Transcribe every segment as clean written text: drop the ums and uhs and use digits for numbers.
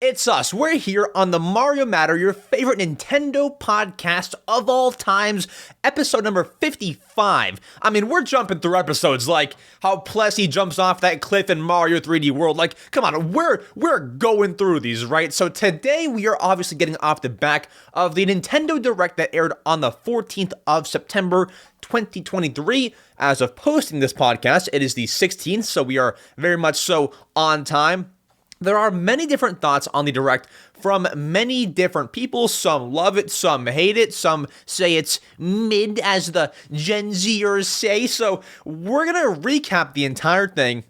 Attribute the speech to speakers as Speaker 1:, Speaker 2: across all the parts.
Speaker 1: It's us. We're here on the Mario Matter, your favorite Nintendo podcast of all times, episode number 55. I mean, we're jumping through episodes like how Plessy jumps off that cliff in Mario 3D World. Like, come on, we're going through these, right? So today we are obviously getting off the back of the Nintendo Direct that aired on the 14th of September, 2023. As of posting this podcast, it is the 16th, so we are very much so on time. There are many different thoughts on the Direct from many different people. Some love it, some hate it, some say it's mid, as the Gen Zers say. So we're going to recap the entire thing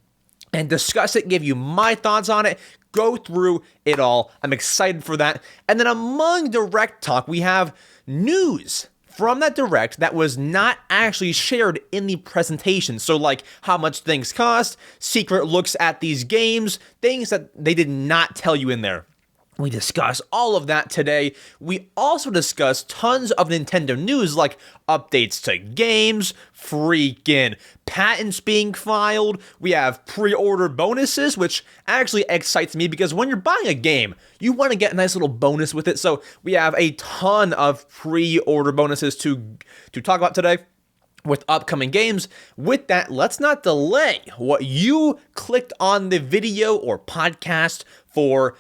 Speaker 1: and discuss it, give you my thoughts on it, go through it all. I'm excited for that. And then among Direct talk, we have news from that Direct that was not actually shared in the presentation. So like how much things cost, secret looks at these games, things that they did not tell you in there. We discuss all of that today. We also discuss tons of Nintendo news like updates to games, freaking patents being filed. We have pre-order bonuses, which actually excites me because when you're buying a game, you want to get a nice little bonus with it. So we have a ton of pre-order bonuses to talk about today with upcoming games. With that, let's not delay what you clicked on the video or podcast for.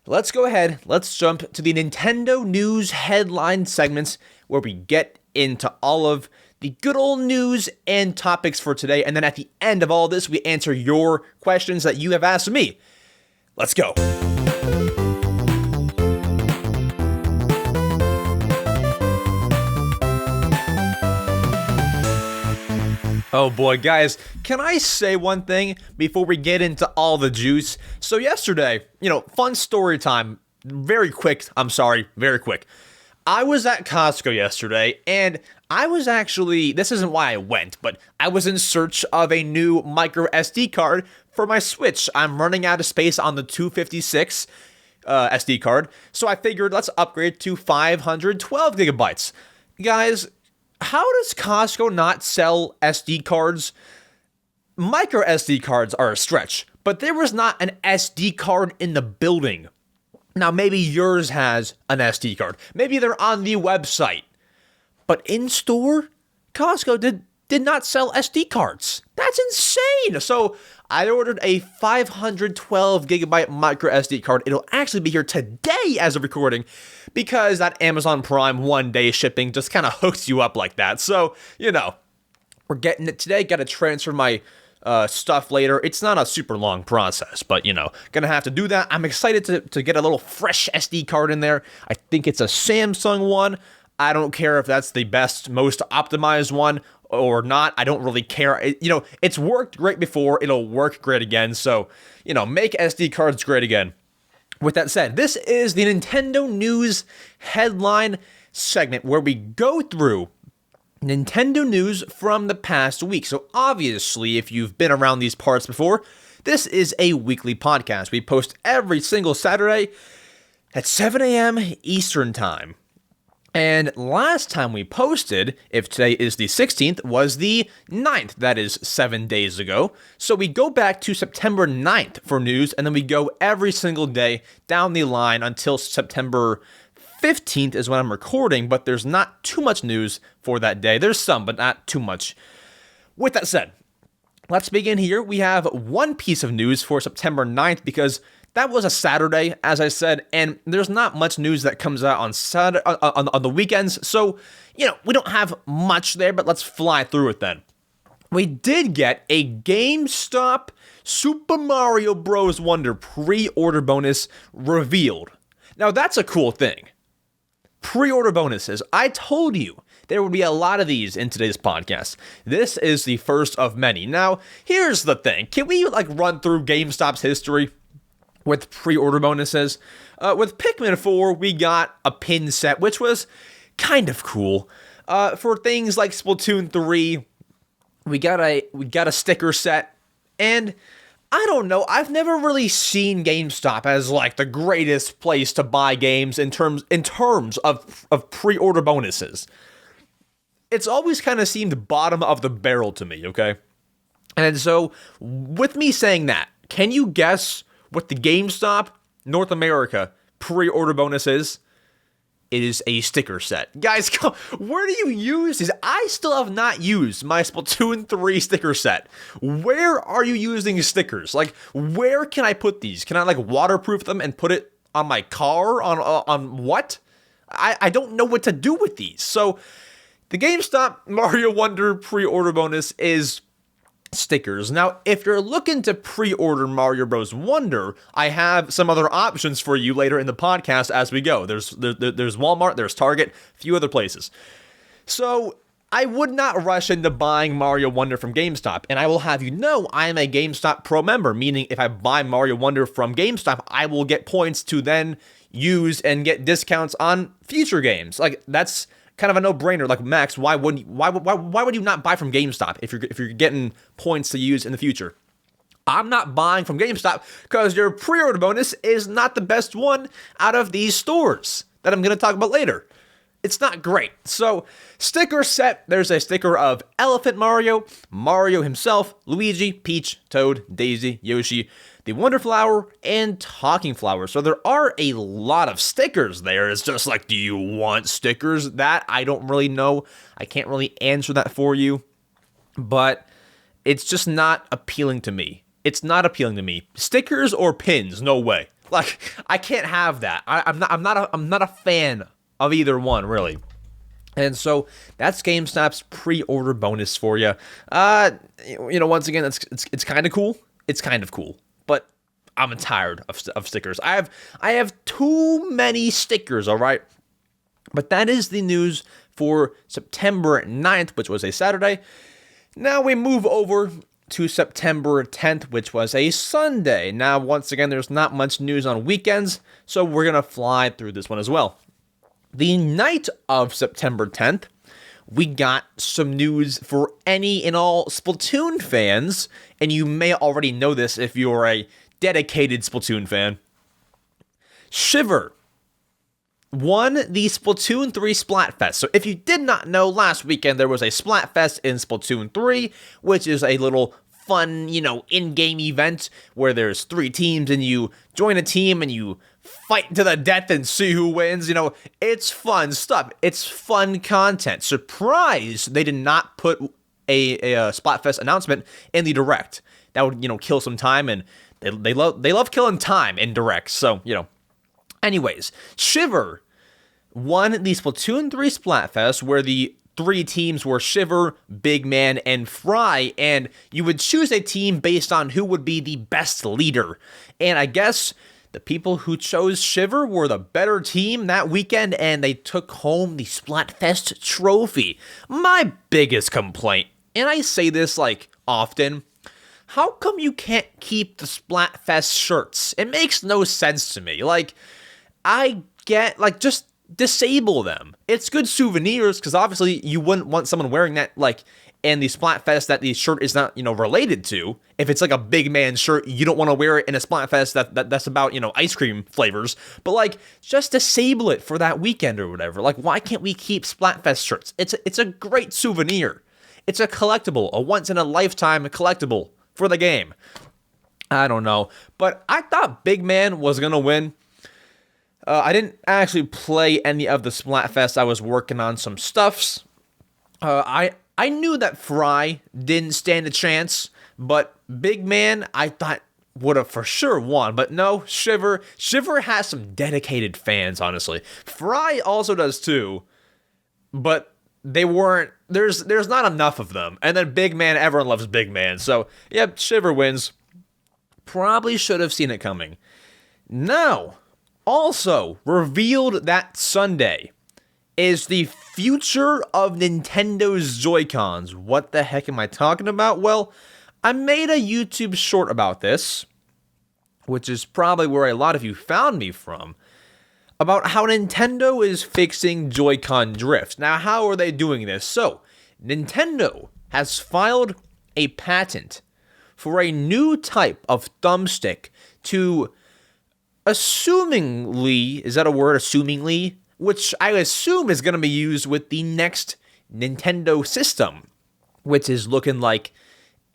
Speaker 1: Let's go ahead, let's jump to the Nintendo news headline segments where we get into all of the good old news and topics for today. And then at the end of all this, we answer your questions that you have asked me. Let's go. Oh boy, guys, can I say one thing before we get into all the juice? So yesterday, fun story time, very quick. I was at Costco yesterday, and I was actually, this isn't why I went, but I was in search of a new micro SD card for my Switch. I'm running out of space on the 256 SD card, so I figured let's upgrade to 512 gigabytes. Guys, how does Costco not sell SD cards? Micro SD cards are a stretch, but there was not an SD card in the building. Now, maybe yours has an SD card. Maybe they're on the website. But in store, Costco did not sell SD cards. That's insane. So I ordered a 512 gigabyte micro SD card. It'll actually be here today as of recording because that Amazon Prime one-day shipping just kind of hooks you up like that. So, we're getting it today. Got to transfer my stuff later. It's not a super long process, but, gonna have to do that. I'm excited to get a little fresh SD card in there. I think it's a Samsung one. I don't care if that's the best, most optimized one or not. I don't really care. It's worked great before. It'll work great again. So, make SD cards great again. With that said, this is the Nintendo News headline segment where we go through Nintendo news from the past week. So obviously, if you've been around these parts before, this is a weekly podcast. We post every single Saturday at 7 a.m. Eastern Time. And last time we posted, if today is the 16th, was the 9th. That is 7 days ago. So we go back to September 9th for news, and then we go every single day down the line until September 15th is when I'm recording, but there's not too much news for that day. There's some, but not too much. With that said, let's begin here. We have one piece of news for September 9th because that was a Saturday, as I said, and there's not much news that comes out on Saturday, on the weekends, so, we don't have much there, but let's fly through it then. We did get a GameStop Super Mario Bros. Wonder pre-order bonus revealed. Now, that's a cool thing. Pre-order bonuses. I told you there would be a lot of these in today's podcast. This is the first of many. Now, here's the thing. Can we, run through GameStop's history with pre-order bonuses? With Pikmin 4, we got a pin set, which was kind of cool. For things like Splatoon 3, we got a sticker set, and I don't know, I've never really seen GameStop as the greatest place to buy games in terms of pre-order bonuses. It's always kind of seemed bottom of the barrel to me, okay? And so, with me saying that, can you guess what the GameStop North America pre-order bonuses. It is a sticker set. Guys, where do you use these? I still have not used my Splatoon 3 sticker set. Where are you using stickers? Like, where can I put these? Can I, like, waterproof them and put it on my car? On what? I don't know what to do with these. So, the GameStop Mario Wonder pre-order bonus is stickers. Now, if you're looking to pre-order Mario Bros. Wonder, I have some other options for you later in the podcast as we go. There's Walmart, there's Target, a few other places. So, I would not rush into buying Mario Wonder from GameStop, and I will have you know I am a GameStop Pro member, meaning if I buy Mario Wonder from GameStop, I will get points to then use and get discounts on future games. Like, that's kind of a no-brainer. Like, Max, why would you not buy from GameStop if you're getting points to use in the future? I'm not buying from GameStop because your pre-order bonus is not the best one out of these stores that I'm going to talk about later. It's not great. So, sticker set, there's a sticker of Elephant Mario, Mario himself, Luigi, Peach, Toad, Daisy, Yoshi, the Wonder Flower, and Talking Flower. So there are a lot of stickers there. It's just like, do you want stickers? That I don't really know. I can't really answer that for you. But it's just not appealing to me. It's not appealing to me. Stickers or pins, no way. Like, I can't have that. I'm not a fan of either one, really. And so that's GameStop's pre-order bonus for you. Once again, it's kind of cool. It's kind of cool, but I'm tired of stickers. I have too many stickers. All right, but that is the news for September 9th, which was a Saturday. Now we move over to September 10th, which was a Sunday. Now, once again, there's not much news on weekends, so we're gonna fly through this one as well. The night of September 10th, we got some news for any and all Splatoon fans, and you may already know this if you're a dedicated Splatoon fan. Shiver won the Splatoon 3 Splatfest. So if you did not know, last weekend there was a Splatfest in Splatoon 3, which is a little fun, in-game event where there's 3 teams and you join a team and you fight to the death and see who wins. It's fun stuff. It's fun content. Surprised they did not put a Splatfest announcement in the direct. That would, kill some time, and they love killing time in directs. So, Anyways, Shiver won the Splatoon 3 Splatfest, where the 3 teams were Shiver, Big Man, and Fry, and you would choose a team based on who would be the best leader. And I guess the people who chose Shiver were the better team that weekend, and they took home the Splatfest trophy. My biggest complaint, and I say this often, how come you can't keep the Splatfest shirts? It makes no sense to me. I get, just disable them. It's good souvenirs, because obviously you wouldn't want someone wearing that, in the Splatfest that the shirt is not, related to. If it's a big man shirt, you don't want to wear it in a Splatfest that's about, ice cream flavors. But just disable it for that weekend or whatever. Why can't we keep Splatfest shirts? It's a great souvenir. It's a collectible, a once in a lifetime collectible for the game. I don't know, but I thought Big Man was gonna win. I didn't actually play any of the Splatfest. I was working on some stuffs. I knew that Fry didn't stand a chance, but Big Man, I thought would have for sure won. But no, Shiver has some dedicated fans, honestly. Fry also does too, but they weren't, there's not enough of them. And then Big Man, everyone loves Big Man. So, yep, Shiver wins. Probably should have seen it coming. Now, also revealed that Sunday is the future of Nintendo's Joy-Cons. What the heck am I talking about? Well, I made a YouTube short about this, which is probably where a lot of you found me from, about how Nintendo is fixing Joy-Con drift. Now, how are they doing this? So, Nintendo has filed a patent for a new type of thumbstick to, assumingly, is that a word, assumingly? Which I assume is going to be used with the next Nintendo system, which is looking like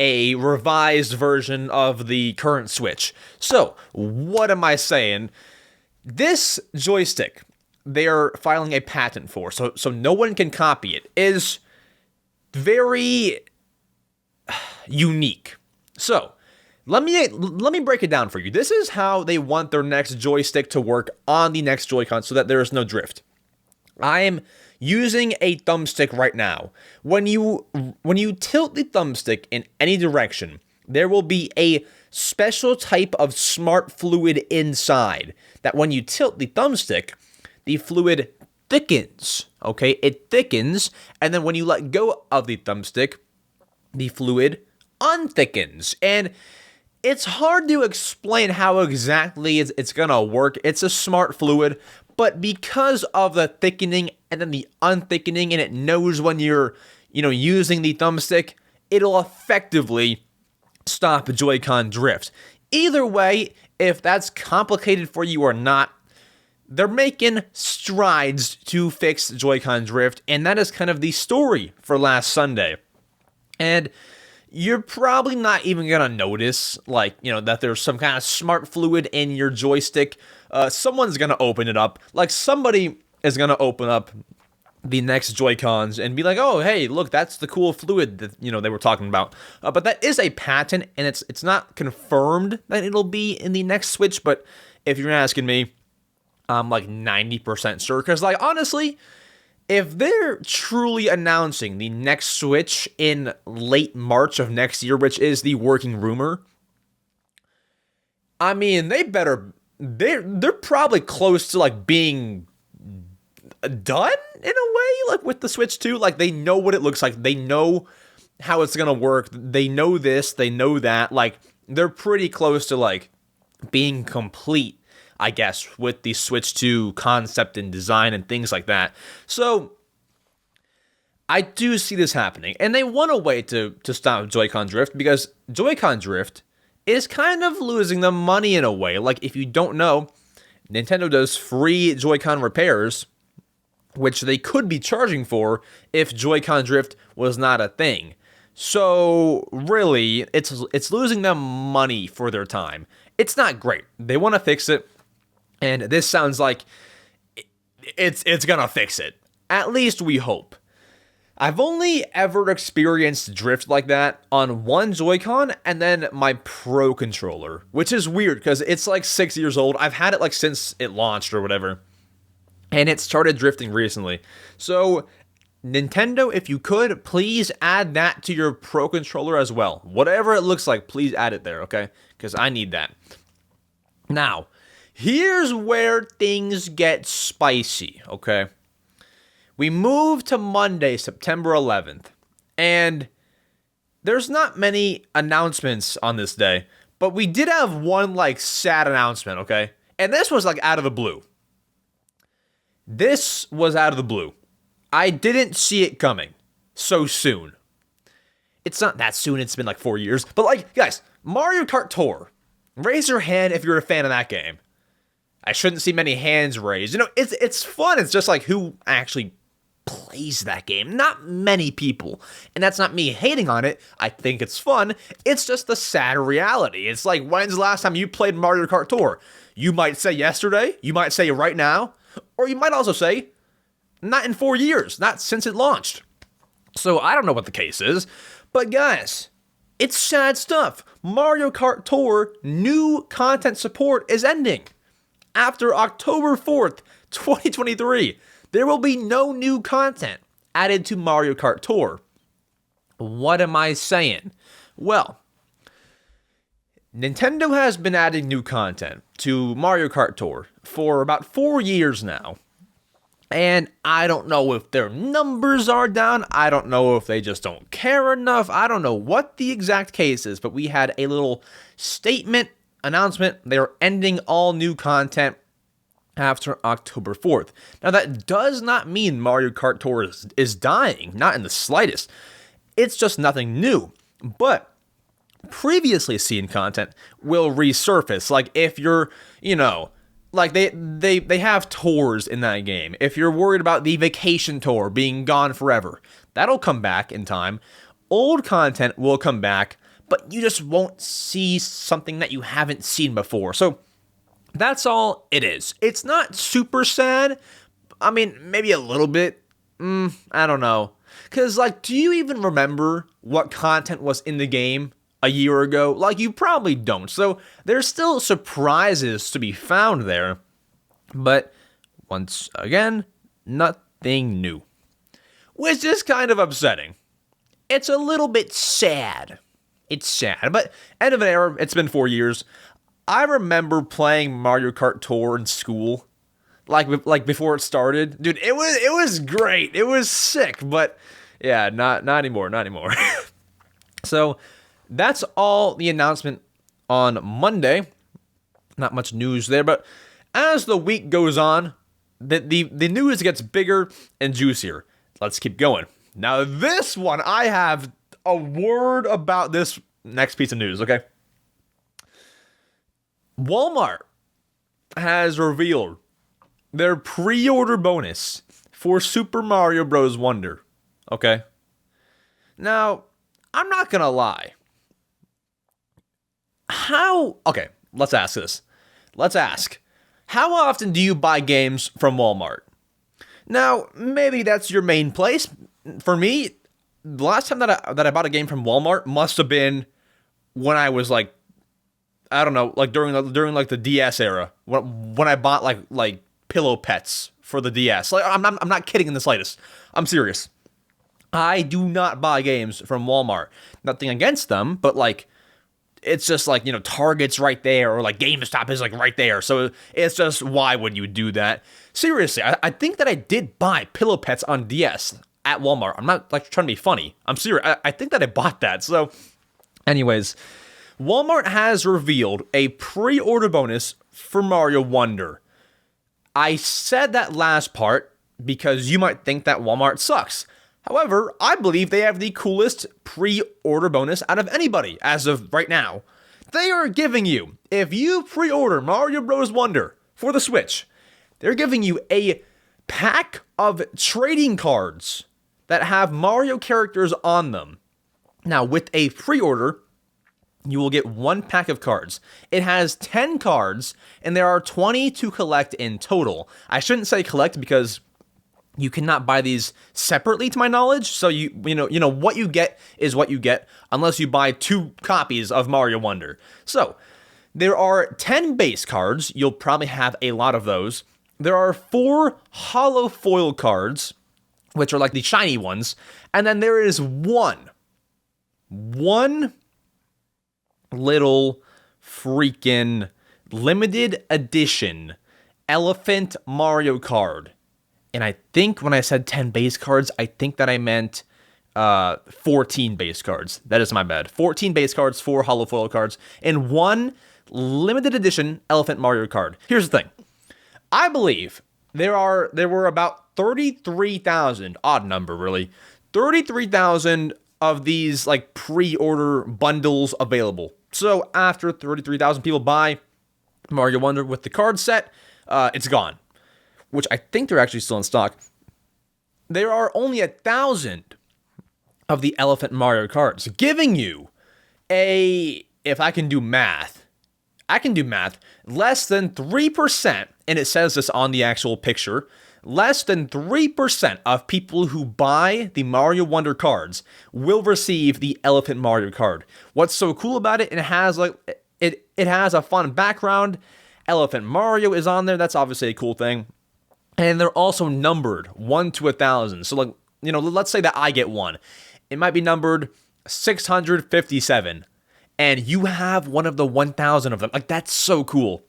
Speaker 1: a revised version of the current Switch. So, what am I saying? This joystick, they are filing a patent for, so no one can copy it, is very unique. So, let me break it down for you. This is how they want their next joystick to work on the next Joy-Con so that there is no drift. I am using a thumbstick right now. When you tilt the thumbstick in any direction, there will be a special type of smart fluid inside that when you tilt the thumbstick, the fluid thickens, okay? It thickens, and then when you let go of the thumbstick, the fluid unthickens. And it's hard to explain how exactly it's gonna work. It's a smart fluid, but because of the thickening and then the unthickening, and it knows when you're, using the thumbstick, it'll effectively stop Joy-Con drift. Either way, if that's complicated for you or not, they're making strides to fix Joy-Con drift, and that is kind of the story for last Sunday. And you're probably not even gonna notice, that there's some kind of smart fluid in your joystick. Someone's gonna open it up. Somebody is gonna open up the next Joy-Cons and be like, oh, hey, look, that's the cool fluid that, they were talking about. But that is a patent, and it's not confirmed that it'll be in the next Switch, but if you're asking me, I'm 90% sure, because honestly, if they're truly announcing the next Switch in late March of next year, which is the working rumor, I mean, they're probably close to being done in a way, with the Switch 2. They know what it looks like, they know how it's gonna work, they know this, they know that. They're pretty close to being complete, I guess, with the Switch 2 concept and design and things like that. So I do see this happening, and they want a way to stop Joy-Con drift, because Joy-Con drift is kind of losing them money in a way. If you don't know, Nintendo does free Joy-Con repairs, which they could be charging for if Joy-Con drift was not a thing. So really, it's losing them money for their time. It's not great. They want to fix it, and this sounds like it's gonna fix it. At least we hope. I've only ever experienced drift like that on one Joy-Con and then my Pro controller, which is weird because it's 6 years old. I've had it since it launched or whatever, and it started drifting recently. So Nintendo, if you could, please add that to your Pro controller as well. Whatever it looks like, please add it there, okay? Because I need that. Now, here's where things get spicy, okay? We move to Monday, September 11th, and there's not many announcements on this day, but we did have one, sad announcement, okay? And this was, out of the blue. This was out of the blue. I didn't see it coming so soon. It's not that soon, it's been 4 years, but guys, Mario Kart Tour. Raise your hand if you're a fan of that game. I shouldn't see many hands raised. It's fun. It's just who actually plays that game. Not many people. And that's not me hating on it. I think it's fun. It's just the sad reality. It's when's the last time you played Mario Kart Tour? You might say yesterday. You might say right now. Or you might also say not in 4 years. Not since it launched. So I don't know what the case is. But guys, it's sad stuff. Mario Kart Tour new content support is ending. After October 4th, 2023, there will be no new content added to Mario Kart Tour. What am I saying? Well, Nintendo has been adding new content to Mario Kart Tour for about 4 years now. And I don't know if their numbers are down. I don't know if they just don't care enough. I don't know what the exact case is, but we had a little statement announcement. They're ending all new content after October 4th. Now, that does not mean Mario Kart Tour is dying, not in the slightest. It's just nothing new. But previously seen content will resurface. If you're, they have tours in that game. If you're worried about the vacation tour being gone forever, that'll come back in time. Old content will come back, but you just won't see something that you haven't seen before. So that's all it is. It's not super sad. I mean, maybe a little bit. I don't know. Because, like, do you even remember what content was in the game a year ago? Like, you probably don't. So there's still surprises to be found there. But once again, nothing new. Which is kind of upsetting. It's a little bit sad. It's sad. But end of an era, it's been 4 years. I remember playing Mario Kart Tour in school. Like before it started. Dude, it was great. It was sick. But yeah, not anymore. So that's all the announcement on Monday. Not much news there, but as the week goes on, the news gets bigger and juicier. Let's keep going. Now this one, I have a word about this next piece of news, okay? Walmart has revealed their pre-order bonus for Super Mario Bros. Wonder, okay? Now, I'm not gonna lie. Okay, let's ask this. Let's ask, how often do you buy games from Walmart? Now, maybe that's your main place. For me, the last time that I bought a game from Walmart must have been when I was like, I don't know, like during like the DS era, when I bought like pillow pets for the DS. Like I'm not kidding in the slightest. I'm serious. I do not buy games from Walmart. Nothing against them, but like it's just like, you know, Target's right there, or like GameStop is like right there. So it's just, why would you do that? Seriously, I think that I did buy pillow pets on DS at Walmart. I'm not like trying to be funny. I'm serious. I think that I bought that. So anyways, Walmart has revealed a pre-order bonus for Mario Wonder. I said that last part because you might think that Walmart sucks. However, I believe they have the coolest pre-order bonus out of anybody as of right now. They are giving you, if you pre-order Mario Bros. Wonder for the Switch, they're giving you a pack of trading cards that have Mario characters on them. Now, with a pre-order, you will get one pack of cards. It has 10 cards, and there are 20 to collect in total. I shouldn't say collect because you cannot buy these separately, to my knowledge. So you know what you get is what you get, unless you buy 2 copies of Mario Wonder. So there are 10 base cards. You'll probably have a lot of those. There are 4 holo foil cards, which are like the shiny ones, and then there is one little freaking limited edition elephant Mario card. And I think when I said 10 base cards, I think that I meant 14 base cards. That is my bad. 14 base cards, 4 holo foil cards, and 1 limited edition elephant Mario card. Here's the thing. I believe there were about 33,000, odd number really, 33,000 of these like pre-order bundles available. So after 33,000 people buy Mario Wonder with the card set, it's gone. Which I think they're actually still in stock. There are only 1,000 of the Elephant Mario cards, giving you if I can do math, less than 3%, and it says this on the actual picture, less than 3% of people who buy the Mario Wonder cards will receive the Elephant Mario card. What's so cool about it? It has it has a fun background. Elephant Mario is on there. That's obviously a cool thing. And they're also numbered 1 to 1,000. So, like, you know, let's say that I get one. It might be numbered 657. And you have one of the 1,000 of them. Like, that's so cool.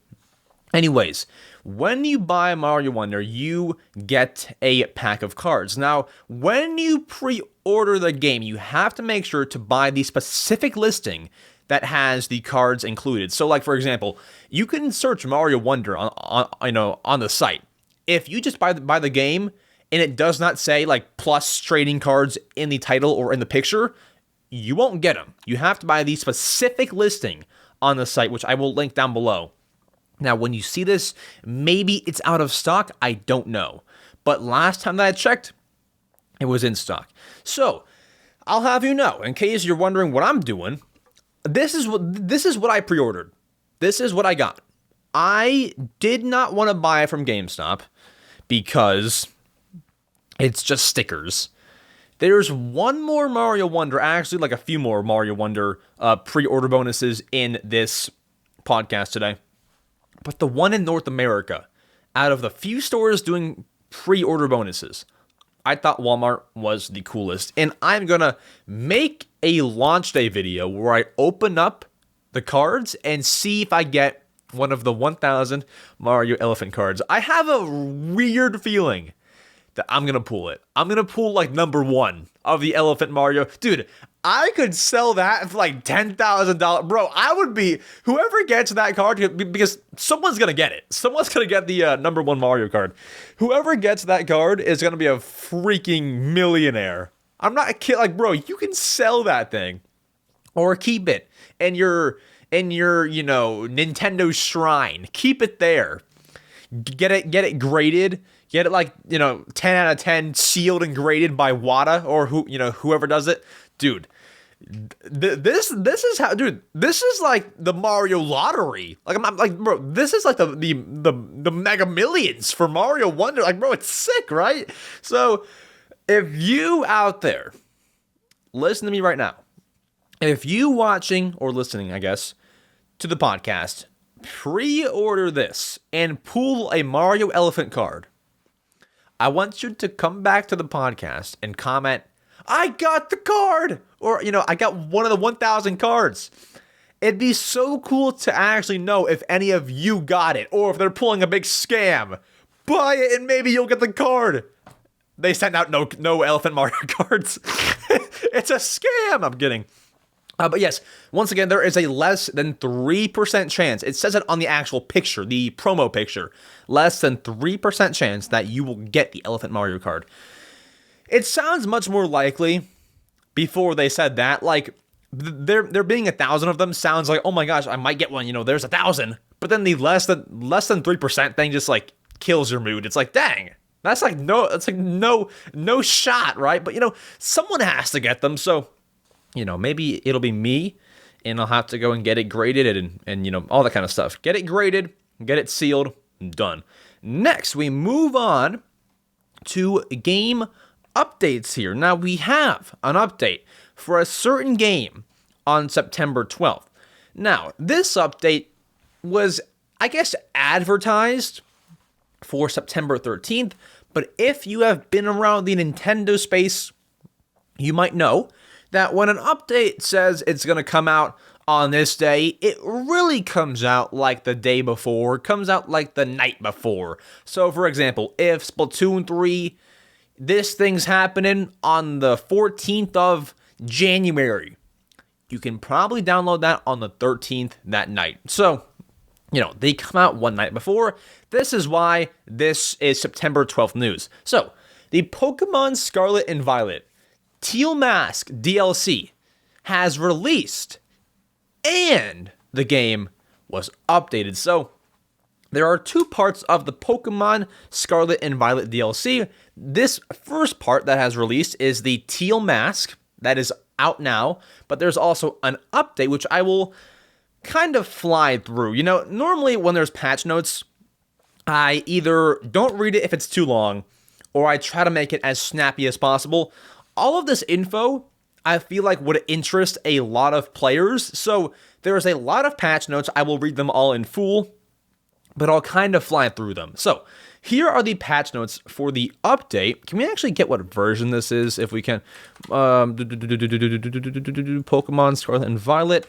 Speaker 1: Anyways, when you buy Mario Wonder, you get a pack of cards. Now, when you pre-order the game, you have to make sure to buy the specific listing that has the cards included. So, like, for example, you can search Mario Wonder on the site. If you just buy the game and it does not say like plus trading cards in the title or in the picture, you won't get them. You have to buy the specific listing on the site, which I will link down below. Now, when you see this, maybe it's out of stock. I don't know. But last time that I checked, it was in stock. So I'll have you know, in case you're wondering what I'm doing, this is what I pre-ordered. This is what I got. I did not want to buy it from GameStop because it's just stickers. There's one more Mario Wonder, actually like a few more Mario Wonder pre-order bonuses in this podcast today. But the one in North America, out of the few stores doing pre-order bonuses, I thought Walmart was the coolest. And I'm going to make a launch day video where I open up the cards and see if I get one of the 1,000 Mario Elephant cards. I have a weird feeling that I'm going to pull it. I'm going to pull like number 1 of the Elephant Mario. Dude, I could sell that for like $10,000. Bro, I would be, whoever gets that card, because someone's going to get it. Someone's going to get the number 1 Mario card. Whoever gets that card is going to be a freaking millionaire. I'm not kidding. Like, bro, you can sell that thing or keep it in your, Nintendo shrine. Keep it there. Get it graded. Get it like, 10 out of 10 sealed and graded by Wada or whoever does it. Dude, this is how, dude, this is like the Mario lottery. Like, I'm like, bro, this is like the Mega Millions for Mario Wonder. Like, bro, it's sick, right? So if you out there, listen to me right now. If you watching or listening, I guess, to the podcast, pre-order this and pull a Mario Elephant card, I want you to come back to the podcast and comment, I got the card! Or, I got one of the 1,000 cards. It'd be so cool to actually know if any of you got it, or if they're pulling a big scam. Buy it and maybe you'll get the card. They sent out no Elephant Mario cards. It's a scam! I'm kidding. But yes, once again, there is a less than 3% chance. It says it on the actual picture, the promo picture. Less than 3% chance that you will get the Elephant Mario card. It sounds much more likely before they said that. Like, there being 1,000 of them sounds like, oh my gosh, I might get one. There's 1,000. But then the less than 3% thing just like kills your mood. It's like, dang, that's like no shot, right? But someone has to get them, so. Maybe it'll be me, and I'll have to go and get it graded and all that kind of stuff. Get it graded, get it sealed, done. Next, we move on to game updates here. Now, we have an update for a certain game on September 12th. Now, this update was, I guess, advertised for September 13th, but if you have been around the Nintendo space, you might know that when an update says it's going to come out on this day, it really comes out like the day before, comes out like the night before. So, for example, if Splatoon 3, this thing's happening on the 14th of January, you can probably download that on the 13th that night. So, they come out one night before. This is why this is September 12th news. So, the Pokemon Scarlet and Violet Teal Mask DLC has released, and the game was updated. So, there are 2 parts of the Pokemon Scarlet and Violet DLC. This first part that has released is the Teal Mask that is out now, but there's also an update which I will kind of fly through. Normally when there's patch notes, I either don't read it if it's too long, or I try to make it as snappy as possible. All of this info, I feel like, would interest a lot of players, so there's a lot of patch notes. I will read them all in full, but I'll kind of fly through them. So, here are the patch notes for the update. Can we actually get what version this is, if we can? Pokemon Scarlet and Violet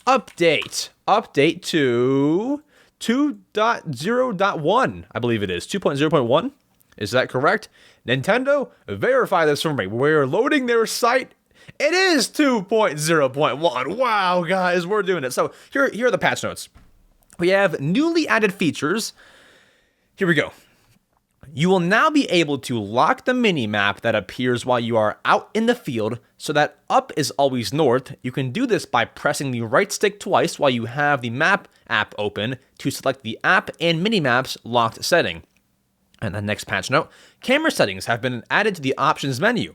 Speaker 1: update. Update to 2.0.1, I believe it is. 2.0.1? Is that correct? Nintendo, verify this for me. We're loading their site. It is 2.0.1. Wow, guys, we're doing it. So here are the patch notes. We have newly added features. Here we go. You will now be able to lock the mini-map that appears while you are out in the field so that up is always north. You can do this by pressing the right stick twice while you have the map app open to select the app and mini-maps locked setting. And the next patch note, camera settings have been added to the options menu.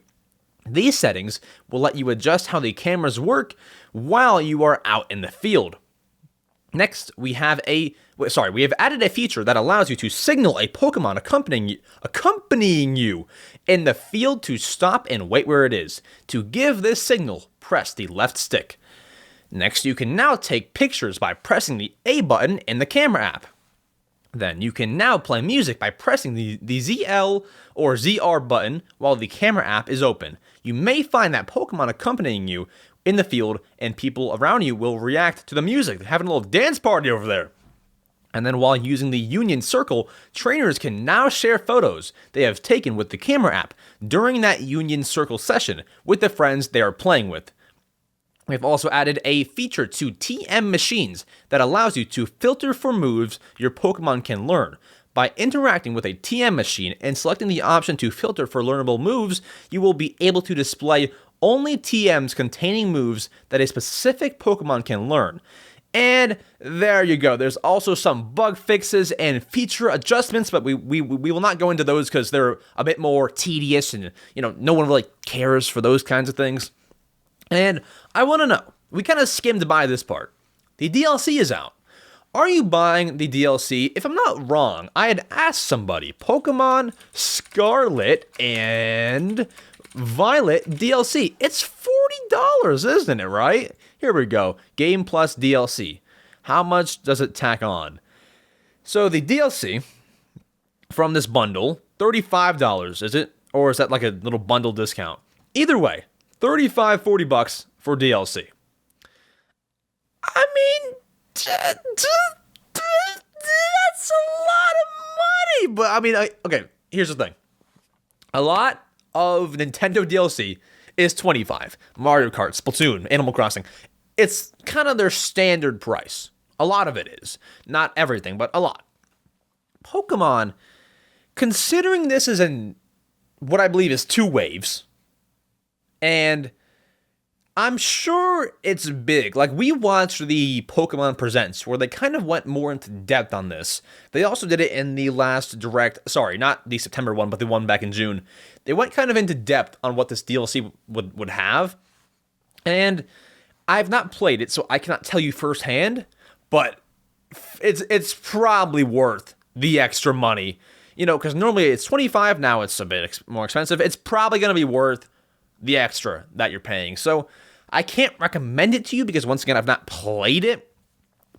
Speaker 1: These settings will let you adjust how the cameras work while you are out in the field. Next, we have added a feature that allows you to signal a Pokemon accompanying you in the field to stop and wait where it is. To give this signal, press the left stick. Next, you can now take pictures by pressing the A button in the camera app. Then you can now play music by pressing the ZL or ZR button while the camera app is open. You may find that Pokemon accompanying you in the field and people around you will react to the music. They're having a little dance party over there. And then while using the Union Circle, trainers can now share photos they have taken with the camera app during that Union Circle session with the friends they are playing with. We've also added a feature to TM machines that allows you to filter for moves your Pokemon can learn. By interacting with a TM machine and selecting the option to filter for learnable moves, you will be able to display only TMs containing moves that a specific Pokemon can learn. And there you go. There's also some bug fixes and feature adjustments, but we will not go into those because they're a bit more tedious and, no one really cares for those kinds of things. And I want to know, we kind of skimmed by this part. The DLC is out. Are you buying the DLC? If I'm not wrong, I had asked somebody, Pokemon Scarlet and Violet DLC. It's $40, isn't it, right? Here we go. Game Plus DLC. How much does it tack on? So the DLC from this bundle, $35, is it? Or is that like a little bundle discount? Either way, $35-$40 for DLC. I mean, that's a lot of money. But I mean, okay, here's the thing. A lot of Nintendo DLC is $25. Mario Kart, Splatoon, Animal Crossing. It's kind of their standard price. A lot of it is. Not everything, but a lot. Pokemon, considering this is in what I believe is 2 waves, and I'm sure it's big. Like, we watched the Pokemon Presents, where they kind of went more into depth on this. They also did it in the last Direct, sorry, not the September one, but the one back in June. They went kind of into depth on what this DLC would have. And I've not played it, so I cannot tell you firsthand, but it's probably worth the extra money. Because normally it's $25, now it's a bit more expensive. It's probably going to be worth the extra that you're paying. So I can't recommend it to you because, once again, I've not played it,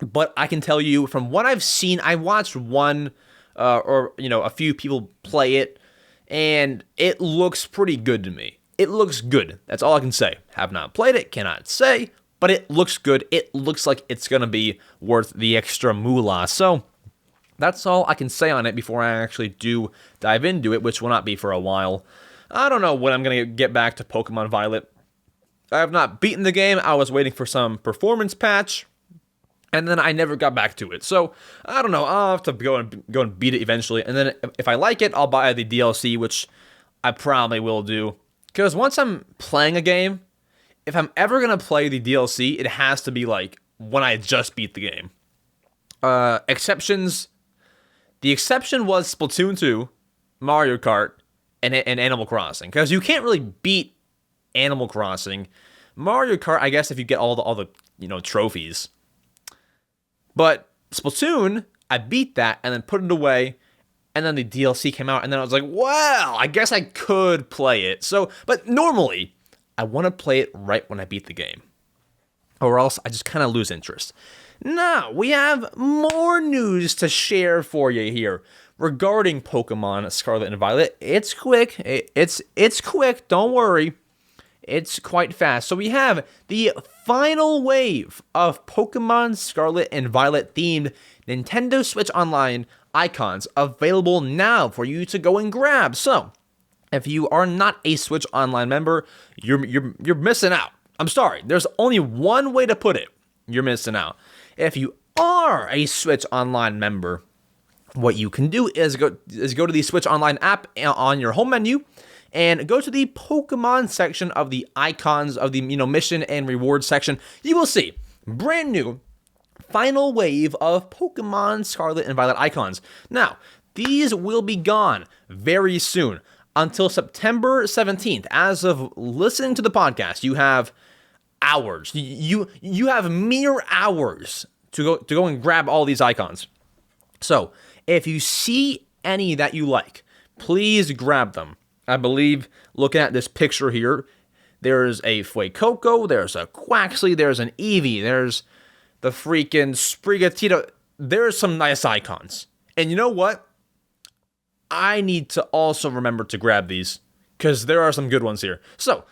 Speaker 1: but I can tell you from what I've seen. I watched one or a few people play it, and it looks pretty good to me. It looks good. That's all I can say. Have not played it, cannot say, but it looks good. It looks like it's going to be worth the extra moolah. So that's all I can say on it before I actually do dive into it, which will not be for a while. I don't know when I'm going to get back to Pokemon Violet. I have not beaten the game. I was waiting for some performance patch, and then I never got back to it. So, I don't know. I'll have to go and beat it eventually. And then if I like it, I'll buy the DLC, which I probably will do. Because once I'm playing a game, if I'm ever going to play the DLC, it has to be like when I just beat the game. Exceptions. The exception was Splatoon 2, Mario Kart, and Animal Crossing, because you can't really beat Animal Crossing. Mario Kart, I guess, if you get all the trophies. But Splatoon, I beat that and then put it away, and then the DLC came out, and then I was like, well, I guess I could play it. So, but normally, I want to play it right when I beat the game, or else I just kind of lose interest. Now, we have more news to share for you here regarding Pokemon Scarlet and Violet. It's quick. It's quick. Don't worry. It's quite fast. So we have the final wave of Pokemon Scarlet and Violet themed Nintendo Switch Online icons available now for you to go and grab. So, if you are not a Switch Online member, you're missing out. I'm sorry. There's only one way to put it. You're missing out. If you are a Switch Online member, what you can do is go to the Switch Online app on your home menu and go to the Pokemon section of the icons of the mission and reward section. You will see brand new final wave of Pokemon Scarlet and Violet icons. Now, these will be gone very soon. until September 17th. As of listening to the podcast, you have hours. You have mere hours to go and grab all these icons. So, if you see any that you like, please grab them. I believe, looking at this picture here, there's a Fuecoco, there's a Quaxley, there's an Eevee, there's the freaking Sprigatito. There's some nice icons. And you know what? I need to also remember to grab these, because there are some good ones here. So,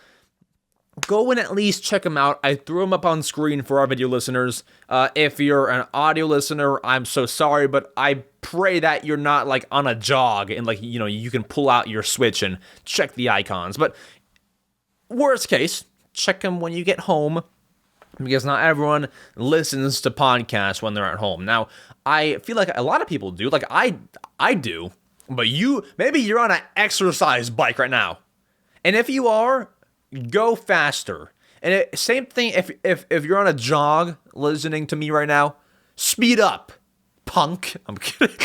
Speaker 1: go and at least check them out. I threw them up on screen for our video listeners. If you're an audio listener, I'm so sorry, but I pray that you're not like on a jog and like, you know, you can pull out your Switch and check the icons. But worst case, check them when you get home, because not everyone listens to podcasts when they're at home. Now, I feel like a lot of people do. Like I do, but maybe you're on an exercise bike right now. And if you are, go faster. And same thing if you're on a jog listening to me right now, speed up, punk. I'm kidding.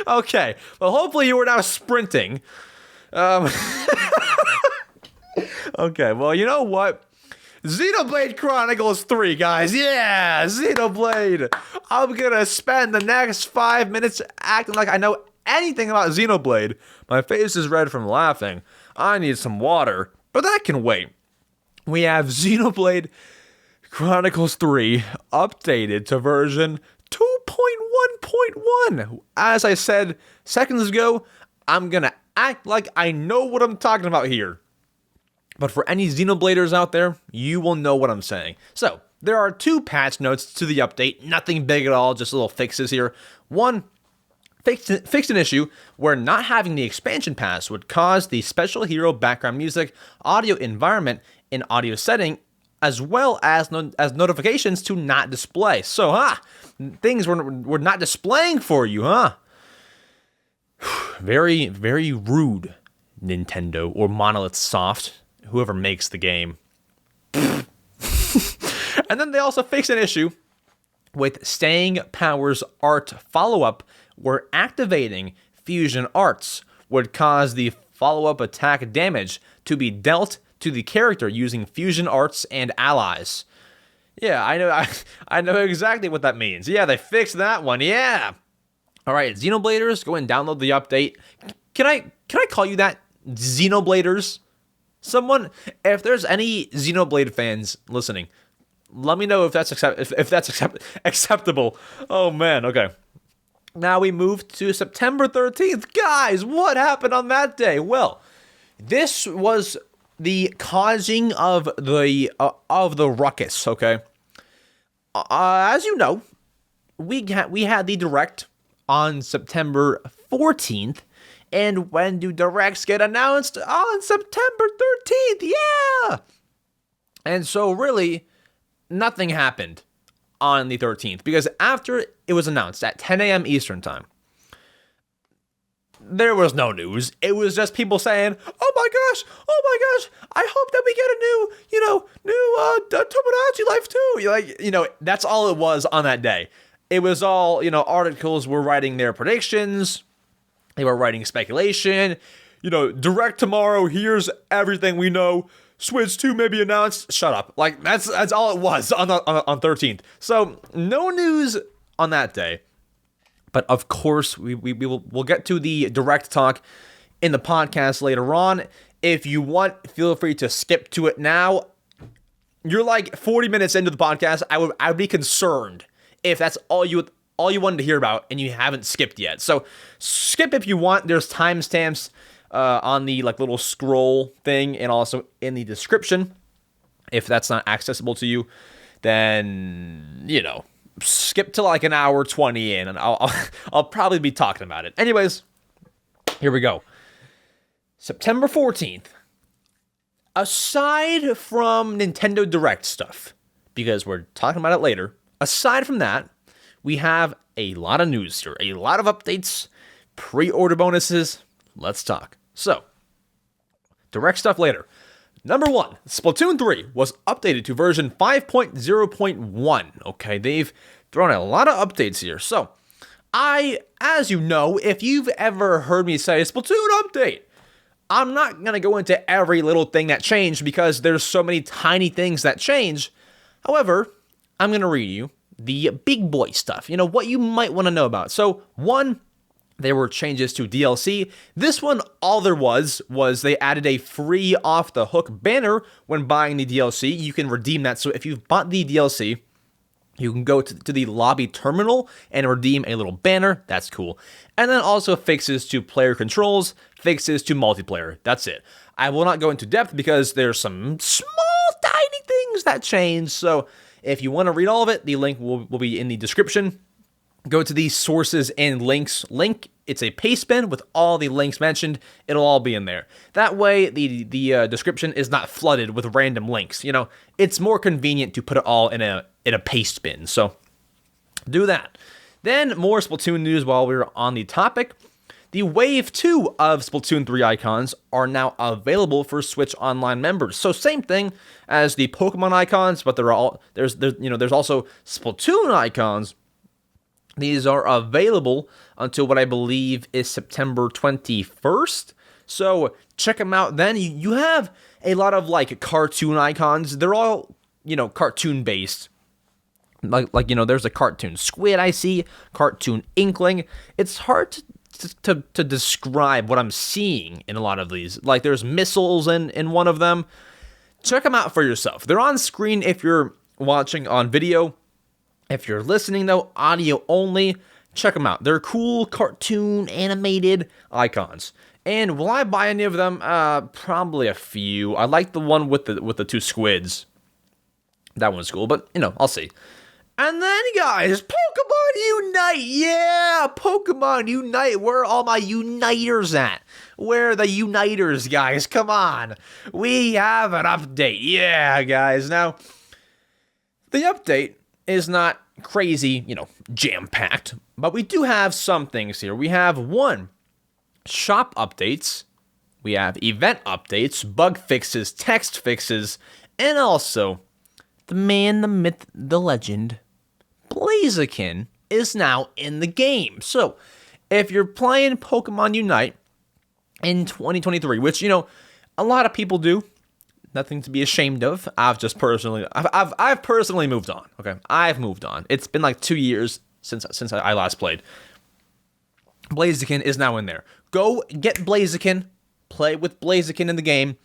Speaker 1: Okay. Well, hopefully you were now sprinting. Okay, well, you know what? Xenoblade Chronicles 3, guys. Yeah, Xenoblade. I'm gonna spend the next 5 minutes acting like I know anything about Xenoblade. My face is red from laughing. I need some water, but that can wait. We have Xenoblade Chronicles 3 updated to version 2.1.1. As I said seconds ago, I'm gonna act like I know what I'm talking about here. But for any Xenobladers out there, you will know what I'm saying. So, there are 2 patch notes to the update. Nothing big at all, just little fixes here. One, fixed an issue where not having the expansion pass would cause the special hero background music, audio environment, and audio setting, as well as notifications to not display. So, things were not displaying for you, Very, very rude, Nintendo or Monolith Soft, whoever makes the game. And then they also fixed an issue with Staying Power's art follow-up, where activating fusion arts would cause the follow-up attack damage to be dealt to the character using fusion arts and allies. Yeah, I know exactly what that means. Yeah, they fixed that one. Yeah. All right, Xenobladers, go and download the update. Can I call you that? Xenobladers? Someone, if there's any Xenoblade fans listening, let me know if that's acceptable. Oh man, okay. Now we move to September 13th. Guys, what happened on that day? Well, this was the causing of the ruckus, okay? As you know, we had the Direct on September 14th. And when do Directs get announced? On September 13th, yeah! And so really, nothing happened on the 13th, because after it was announced at 10 a.m. Eastern Time, there was no news. It was just people saying, oh my gosh, I hope that we get a new Tomodachi Life 2. That's all it was on that day. It was all, articles were writing their predictions. They were writing speculation. Direct tomorrow, here's everything we know. Switch 2 may be announced. Shut up. Like, that's all it was on 13th. So, no news on that day. But of course, we'll get to the Direct talk in the podcast later on. If you want, feel free to skip to it now. You're like 40 minutes into the podcast. I would be concerned if that's all you wanted to hear about and you haven't skipped yet. So skip if you want. There's timestamps on the little scroll thing and also in the description. If that's not accessible to you, then skip to an hour 20 in, and I'll probably be talking about it. Anyways, here we go. September 14th. Aside from Nintendo Direct stuff, because we're talking about it later, aside from that, we have a lot of news here, a lot of updates, pre-order bonuses. Let's talk. So, Direct stuff later. Number 1, Splatoon 3 was updated to version 5.0.1. Okay, they've thrown a lot of updates here. So, As you know, if you've ever heard me say Splatoon update, I'm not going to go into every little thing that changed because there's so many tiny things that change. However, I'm going to read you the big boy stuff, what you might want to know about. So, one, there were changes to DLC. This one, all there was they added a free off-the-hook banner when buying the DLC. You can redeem that. So if you've bought the DLC, you can go to the lobby terminal and redeem a little banner. That's cool. And then also fixes to player controls, fixes to multiplayer. That's it. I will not go into depth because there's some small, tiny things that change. So if you want to read all of it, the link will be in the description. Go to the sources and links link. It's a paste bin with all the links mentioned. It'll all be in there. That way, the description is not flooded with random links. It's more convenient to put it all in a paste bin. So do that. Then more Splatoon news while we're on the topic. The Wave 2 of Splatoon 3 icons are now available for Switch Online members. So same thing as the Pokemon icons, but there's also Splatoon icons. These are available until what I believe is September 21st. So check them out then. You have a lot of cartoon icons. They're all, cartoon based. There's a cartoon squid I see, cartoon inkling. It's hard to describe what I'm seeing in a lot of these. There's missiles in one of them. Check them out for yourself. They're on screen if you're watching on video. If you're listening, though, audio only, check them out. They're cool, cartoon, animated icons. And will I buy any of them? Probably a few. I like the one with the two squids. That one's cool, but, I'll see. And then, guys, Pokemon Unite! Yeah, Pokemon Unite! Where are all my Uniters at? Where are the Uniters, guys? Come on! We have an update. Yeah, guys. Now, the update is not crazy, jam-packed, but we do have some things here. We have, one, shop updates, we have event updates, bug fixes, text fixes, and also, the man, the myth, the legend, Blaziken is now in the game. So, if you're playing Pokemon Unite in 2023, which, a lot of people do, nothing to be ashamed of. I've personally moved on. Okay, I've moved on. It's been 2 years since I last played. Blaziken is now in there. Go get Blaziken, play with Blaziken in the game,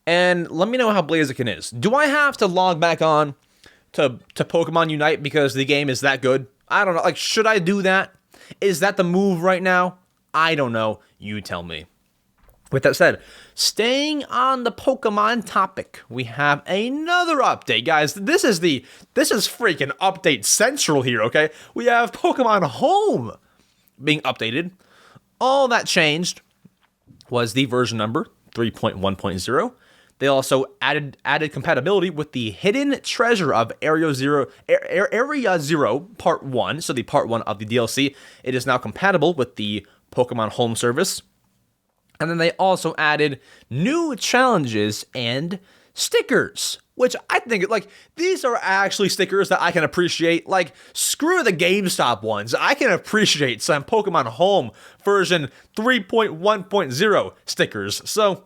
Speaker 1: and let me know how Blaziken is. Do I have to log back on to Pokemon Unite because the game is that good? I don't know. Should I do that? Is that the move right now? I don't know. You tell me. With that said, staying on the Pokemon topic, we have another update, guys. This is freaking update central here, okay? We have Pokemon Home being updated. All that changed was the version number 3.1.0. They also added compatibility with the hidden treasure of Area Zero Part 1, so the Part 1 of the DLC. It is now compatible with the Pokemon Home service. And then they also added new challenges and stickers, which I think, these are actually stickers that I can appreciate. Screw the GameStop ones. I can appreciate some Pokemon Home version 3.1.0 stickers. So,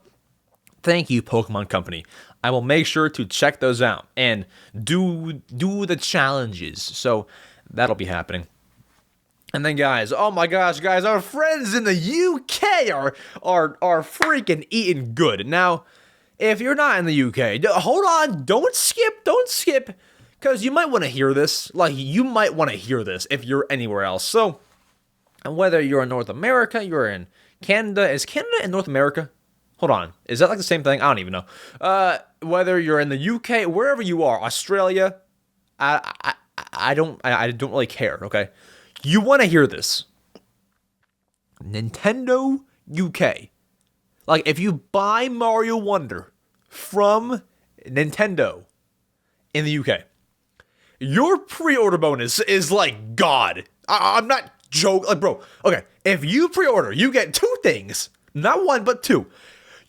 Speaker 1: thank you, Pokemon Company. I will make sure to check those out and do the challenges. So, that'll be happening. And then, guys, oh my gosh, guys, our friends in the UK are freaking eating good. Now, if you're not in the UK, hold on, don't skip, because you might want to hear this. You might want to hear this if you're anywhere else. So, whether you're in North America, you're in Canada. Is Canada in North America? Hold on, is that the same thing? I don't even know. Whether you're in the UK, wherever you are, Australia, I don't really care. Okay. You want to hear this. Nintendo UK. If you buy Mario Wonder from Nintendo in the UK, your pre-order bonus is God. I'm not joking. Bro, okay, if you pre-order, you get two things. Not one, but two.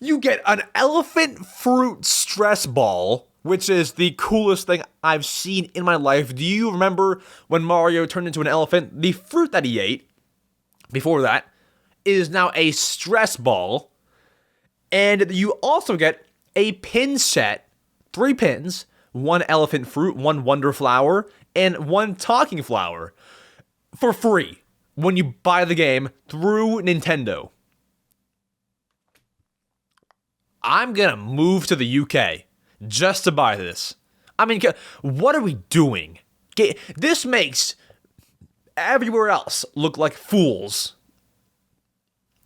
Speaker 1: You get an elephant fruit stress ball, which is the coolest thing I've seen in my life. Do you remember when Mario turned into an elephant? The fruit that he ate before that, is now a stress ball. And you also get a pin set, 3 pins, 1 elephant fruit, 1 wonder flower, and 1 talking flower for free when you buy the game through Nintendo. I'm gonna move to the UK just to buy this. I mean, what are we doing? This makes everywhere else look like fools.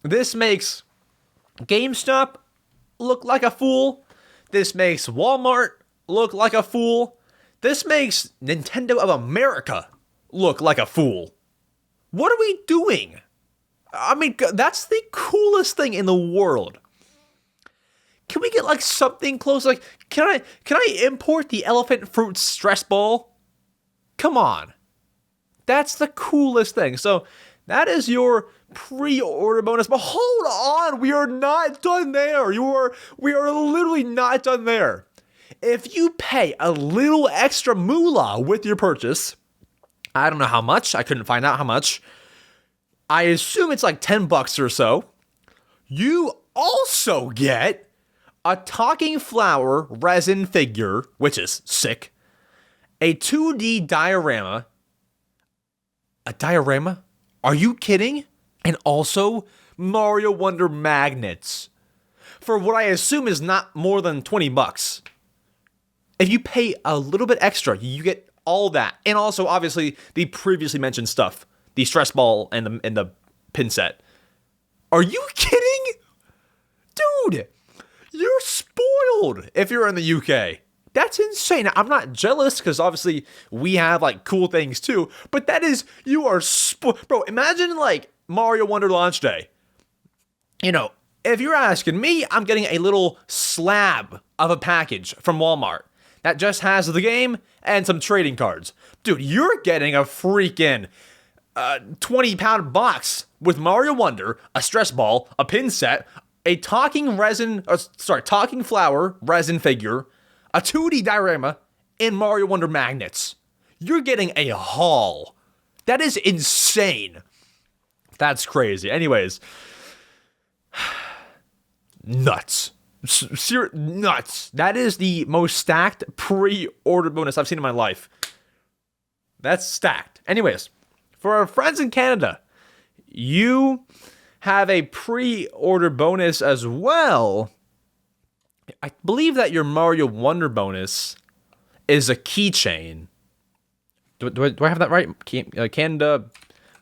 Speaker 1: This makes GameStop look like a fool. This makes Walmart look like a fool. This makes Nintendo of America look like a fool. What are we doing? I mean, that's the coolest thing in the world. Can we get like something close? Like, can I import the elephant fruit stress ball? Come on. That's the coolest thing. So that is your pre-order bonus. But hold on, we are not done there. We are literally not done there. If you pay a little extra moolah with your purchase, I don't know how much. I couldn't find out how much. I assume it's like $10 or so. You also get a talking flower resin figure, which is sick. A 2D diorama. A diorama? Are you kidding? And also Mario Wonder magnets. For what I assume is not more than $20. If you pay a little bit extra, you get all that. And also, obviously, the previously mentioned stuff. The stress ball and the pin set. Are you kidding? Dude, you're spoiled if you're in the UK. That's insane. I'm not jealous because obviously we have like cool things too. But that is, you are spoiled. Bro, imagine like Mario Wonder launch day. You know, if you're asking me, I'm getting a little slab of a package from Walmart that just has the game and some trading cards. Dude, you're getting a freaking 20-pound box with Mario Wonder, a stress ball, a pin set, a talking flower resin figure, a 2D diorama, and Mario Wonder magnets. You're getting a haul. That is insane. That's crazy. Anyways, nuts. Nuts. That is the most stacked pre-order bonus I've seen in my life. That's stacked. Anyways, for our friends in Canada, you have a pre-order bonus as well. I believe that your Mario Wonder bonus is a keychain. Do I have that right? Canada.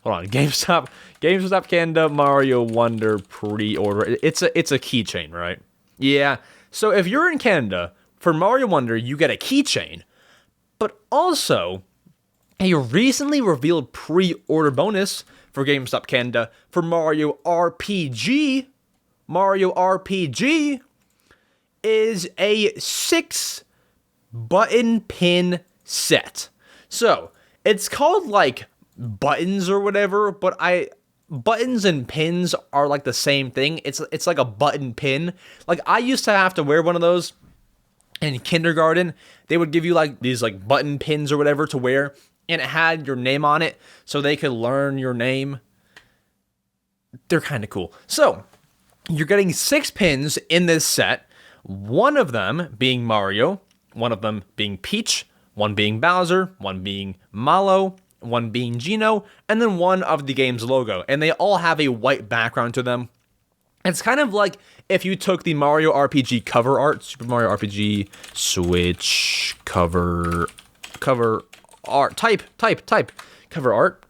Speaker 1: Hold on. GameStop Canada Mario Wonder pre-order. It's a keychain, right? Yeah. So if you're in Canada for Mario Wonder, you get a keychain, but also a recently revealed pre-order bonus for GameStop Canada for Mario RPG. Mario RPG is a 6-button pin set. So it's called like buttons or whatever, but buttons and pins are like the same thing. It's like a button pin. Like I used to have to wear one of those in kindergarten. They would give you like these like button pins or whatever to wear, and it had your name on it so they could learn your name. They're kind of cool. So you're getting 6 pins in this set. One of them being Mario, one of them being Peach, one being Bowser, one being Mallow, one being Geno, and then one of the game's logo. And they all have a white background to them. It's kind of like if you took the Mario RPG cover art, Super Mario RPG Switch cover art, type cover art.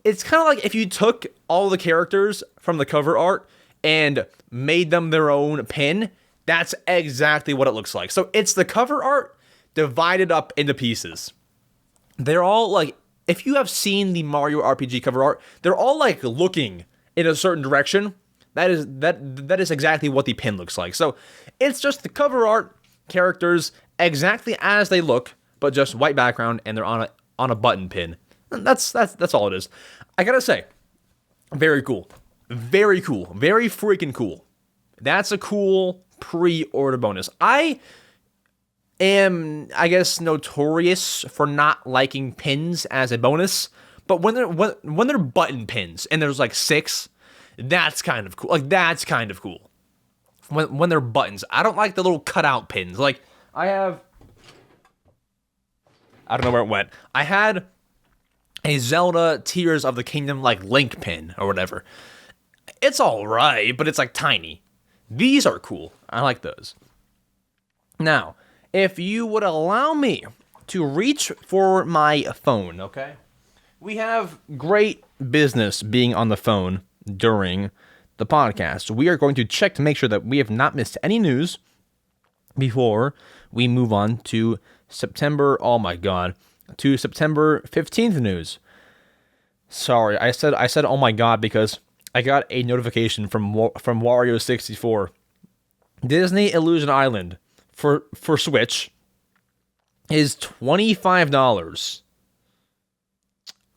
Speaker 1: It's kind of like if you took all the characters from the cover art and made them their own pin. That's exactly what it looks like. So it's the cover art divided up into pieces. They're all like, if you have seen the Mario RPG cover art, they're all like looking in a certain direction. That is exactly what the pin looks like. So it's just the cover art characters exactly as they look, but just white background, and they're on a button pin. That's all it is. I gotta say, very cool. Very cool. Very freaking cool. That's a cool pre-order bonus. I am, I guess, notorious for not liking pins as a bonus, But when they're button pins and there's like 6, that's kind of cool. Like that's kind of cool. When they're buttons, I don't like the little cutout pins. Like I don't know where it went. I had a Zelda Tears of the Kingdom like link pin or whatever. It's all right, but it's like tiny. These are cool. I like those. Now, if you would allow me to reach for my phone, okay? We have great business being on the phone during the podcast. We are going to check to make sure that we have not missed any news before we move on to September 15th news. Sorry, I said oh my god because I got a notification from Wario64. Disney Illusion Island for Switch is $25.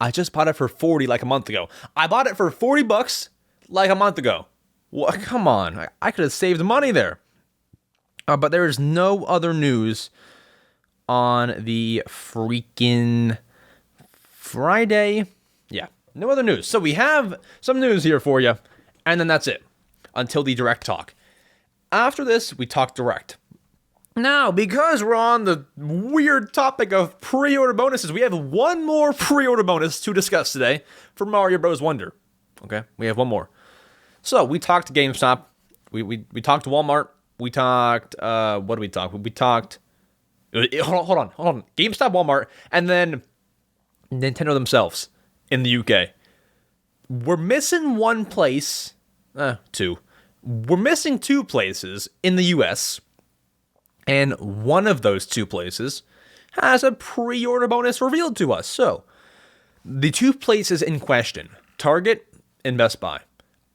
Speaker 1: I just bought it for $40 like a month ago. I bought it for $40 like a month ago. Well, come on, I could have saved money there. But there is no other news on the freaking Friday. Yeah, no other news. So we have some news here for you, and then that's it until the Direct talk. After this, we talk Direct. Now, because we're on the weird topic of pre-order bonuses, we have one more pre-order bonus to discuss today for Mario Bros. Wonder. Okay, we have one more. So, we talked GameStop. We talked Walmart. We talked, what did we talk? We talked, hold on. GameStop, Walmart, and then Nintendo themselves in the UK. We're missing one place, two. We're missing 2 places in the US. And one of those 2 places has a pre-order bonus revealed to us. So, the 2 places in question, Target and Best Buy.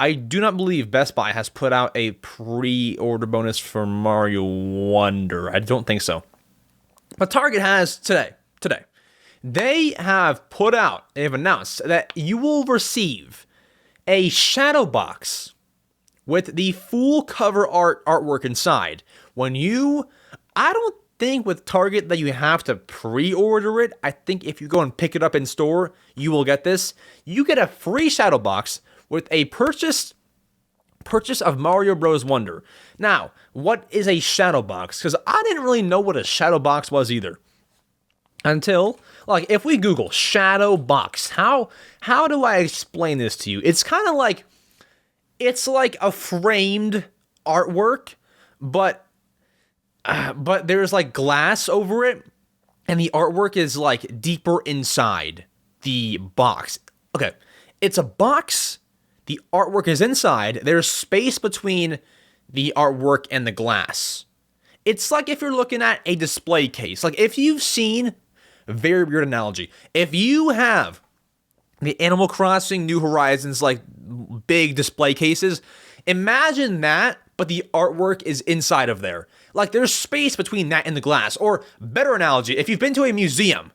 Speaker 1: I do not believe Best Buy has put out a pre-order bonus for Mario Wonder. I don't think so. But Target has today. They have they've announced that you will receive a shadow box with the full cover artwork inside. I don't think with Target that you have to pre-order it. I think if you go and pick it up in store, you will get this. You get a free shadow box with a purchase of Mario Bros. Wonder. Now, what is a shadow box? Because I didn't really know what a shadow box was either. Until, like, if we Google shadow box, how do I explain this to you? It's kind of like, it's like a framed artwork, but there's like glass over it, and the artwork is like deeper inside the box. Okay, it's a box, the artwork is inside, there's space between the artwork and the glass. It's like if you're looking at a display case. Like if you've seen, very weird analogy, if you have the Animal Crossing New Horizons like big display cases, imagine that, but the artwork is inside of there. Like, there's space between that and the glass. Or, better analogy, if you've been to a museum,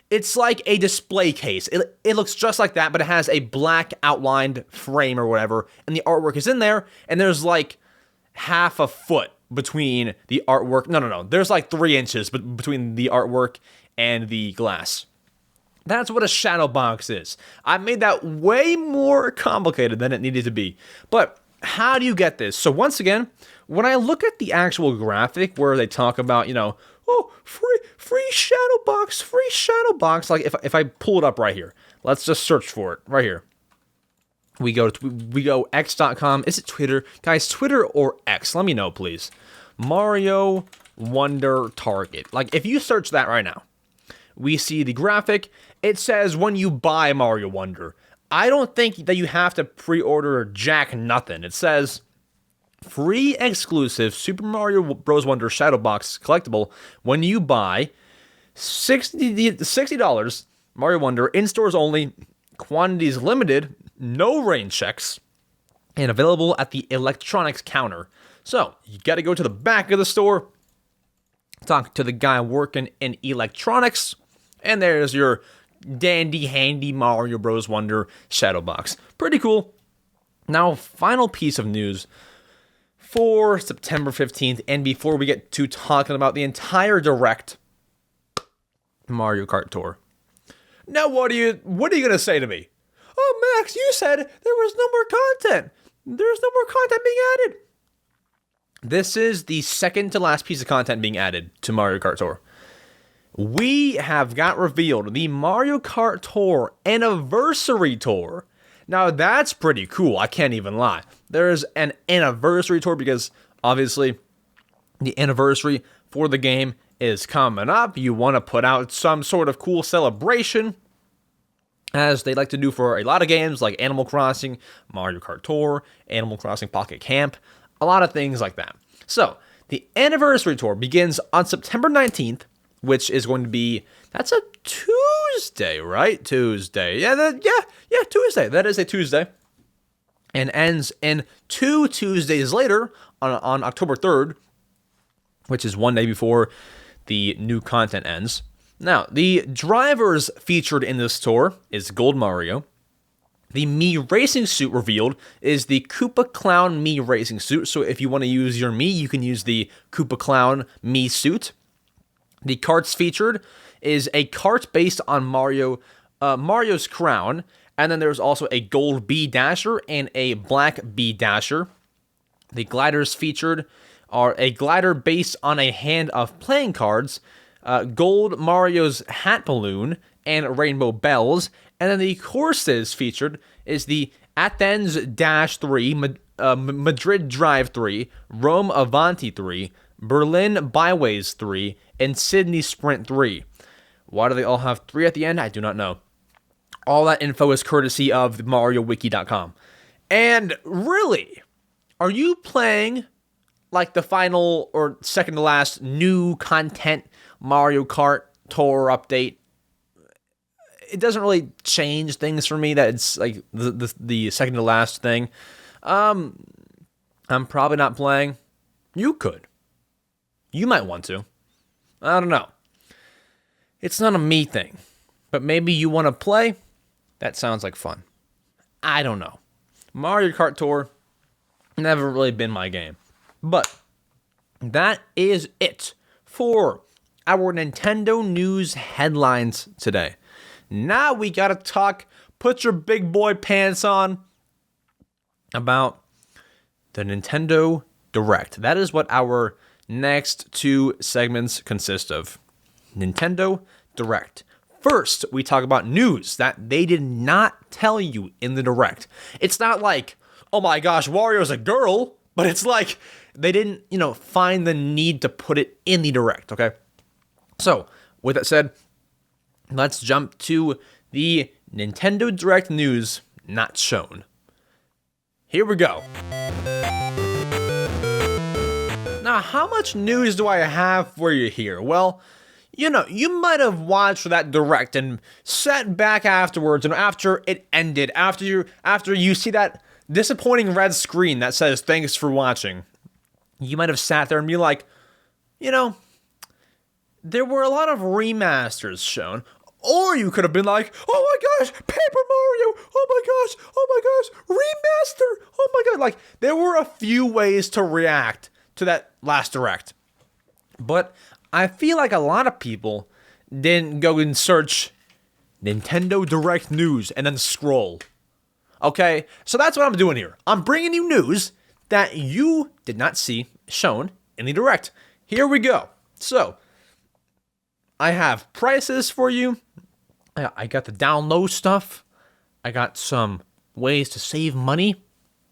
Speaker 1: it's like a display case. It looks just like that, but it has a black outlined frame or whatever, and the artwork is in there, and there's like half a foot between the artwork. No. There's like 3 inches between the artwork and the glass. That's what a shadow box is. I made that way more complicated than it needed to be. But how do you get this? So once again, when I look at the actual graphic where they talk about, free shadow box, like if I pull it up right here, let's just search for it right here. We go x.com. Is it Twitter? Guys, Twitter or X? Let me know, please. Mario Wonder Target. Like, if you search that right now, we see the graphic. It says when you buy Mario Wonder. I don't think that you have to pre-order jack nothing. It says free exclusive Super Mario Bros. Wonder Shadow Box collectible when you buy $60 Mario Wonder, in stores only, quantities limited, no rain checks, and available at the electronics counter. So, you gotta go to the back of the store, talk to the guy working in electronics, and there's your dandy handy Mario Bros. Wonder Shadow Box. Pretty cool. Now, final piece of news for September 15th, and before we get to talking about the entire Direct Mario Kart Tour. Now what are you gonna say to me? Oh, Max, you said there was no more content. There's no more content being added. This is the second to last piece of content being added to Mario Kart Tour. We have got revealed the Mario Kart Tour Anniversary Tour. Now that's pretty cool, I can't even lie. There's an Anniversary Tour because obviously the anniversary for the game is coming up. You want to put out some sort of cool celebration, as they like to do for a lot of games like Animal Crossing, Mario Kart Tour, Animal Crossing Pocket Camp, a lot of things like that. So, the Anniversary Tour begins on September 19th, which is going to be, that's a Tuesday, right? Tuesday. Yeah, Tuesday. That is a Tuesday. And ends in 2 Tuesdays later on October 3rd, which is one day before the new content ends. Now, the drivers featured in this tour is Gold Mario. The Mii Racing Suit revealed is the Koopa Clown Mii Racing Suit. So if you want to use your Mii, you can use the Koopa Clown Mii Suit. The karts featured is a kart based on Mario's crown. And then there's also a gold Bee Dasher and a black Bee Dasher. The gliders featured are a glider based on a hand of playing cards, gold Mario's hat balloon, and rainbow bells. And then the courses featured is the Athens Dash 3, Madrid Drive 3, Rome Avanti 3, Berlin Byways 3, and Sydney Sprint 3. Why do they all have 3 at the end? I do not know. All that info is courtesy of MarioWiki.com. And really, are you playing like the final or second to last new content Mario Kart Tour update? It doesn't really change things for me that it's like the second to last thing. I'm probably not playing. You could. You might want to. I don't know. It's not a me thing. But maybe you want to play? That sounds like fun. I don't know. Mario Kart Tour, never really been my game. But that is it for our Nintendo news headlines today. Now we gotta talk, put your big boy pants on, about the Nintendo Direct. That is what our next 2 segments consist of. Nintendo Direct. First, we talk about news that they did not tell you in the Direct. It's not like, oh my gosh, Wario's a girl, but it's like they didn't, find the need to put it in the Direct, okay? So, with that said, let's jump to the Nintendo Direct news not shown. Here we go. Now, how much news do I have for you here? Well, you might have watched that Direct and sat back afterwards, and after it ended, after you see that disappointing red screen that says thanks for watching, you might have sat there and be like, there were a lot of remasters shown. Or you could have been like, oh my gosh, Paper Mario, oh my gosh, remaster, oh my god. Like, there were a few ways to react to that last Direct. But I feel like a lot of people didn't go and search Nintendo Direct news and then scroll. Okay, so that's what I'm doing here. I'm bringing you news that you did not see shown in the Direct. Here we go. So, I have prices for you. I got the down low stuff. I got some ways to save money.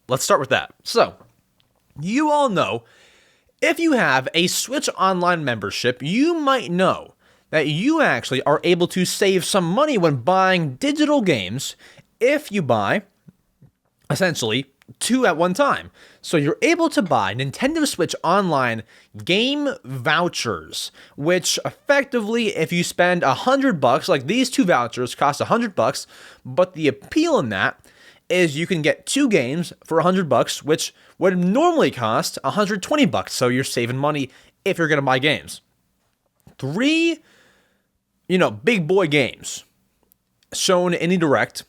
Speaker 1: Let's start with that. So, you all know, if you have a Switch Online membership, you might know that you actually are able to save some money when buying digital games if you buy, essentially, 2 at one time. So you're able to buy Nintendo Switch Online game vouchers, which effectively, if you spend $100, like these 2 vouchers cost $100, but the appeal in that is you can get 2 games for $100, which would normally cost $120. So you're saving money if you're going to buy games. 3, big boy games shown in the Direct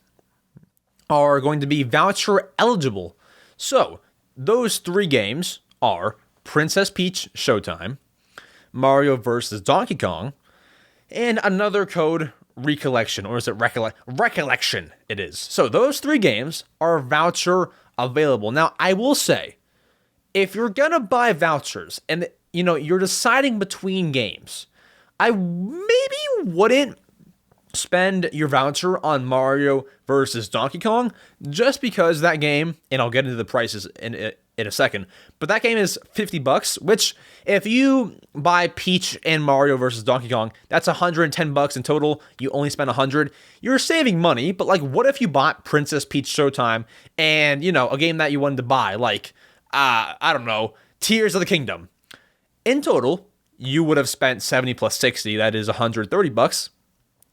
Speaker 1: are going to be voucher eligible. So, those 3 games are Princess Peach Showtime, Mario vs. Donkey Kong, and another code Recollection, or is it Recollection? It is. So those 3 games are voucher available. Now, I will say, if you're gonna buy vouchers and you're deciding between games, I maybe wouldn't spend your voucher on Mario versus Donkey Kong, just because that game, and I'll get into the prices in a second, but that game is $50, which if you buy Peach and Mario versus Donkey Kong, that's $110 in total. You only spend $100. You're saving money, but like, what if you bought Princess Peach Showtime and, a game that you wanted to buy, like, I don't know, Tears of the Kingdom. In total, you would have spent 70 plus 60, that is $130,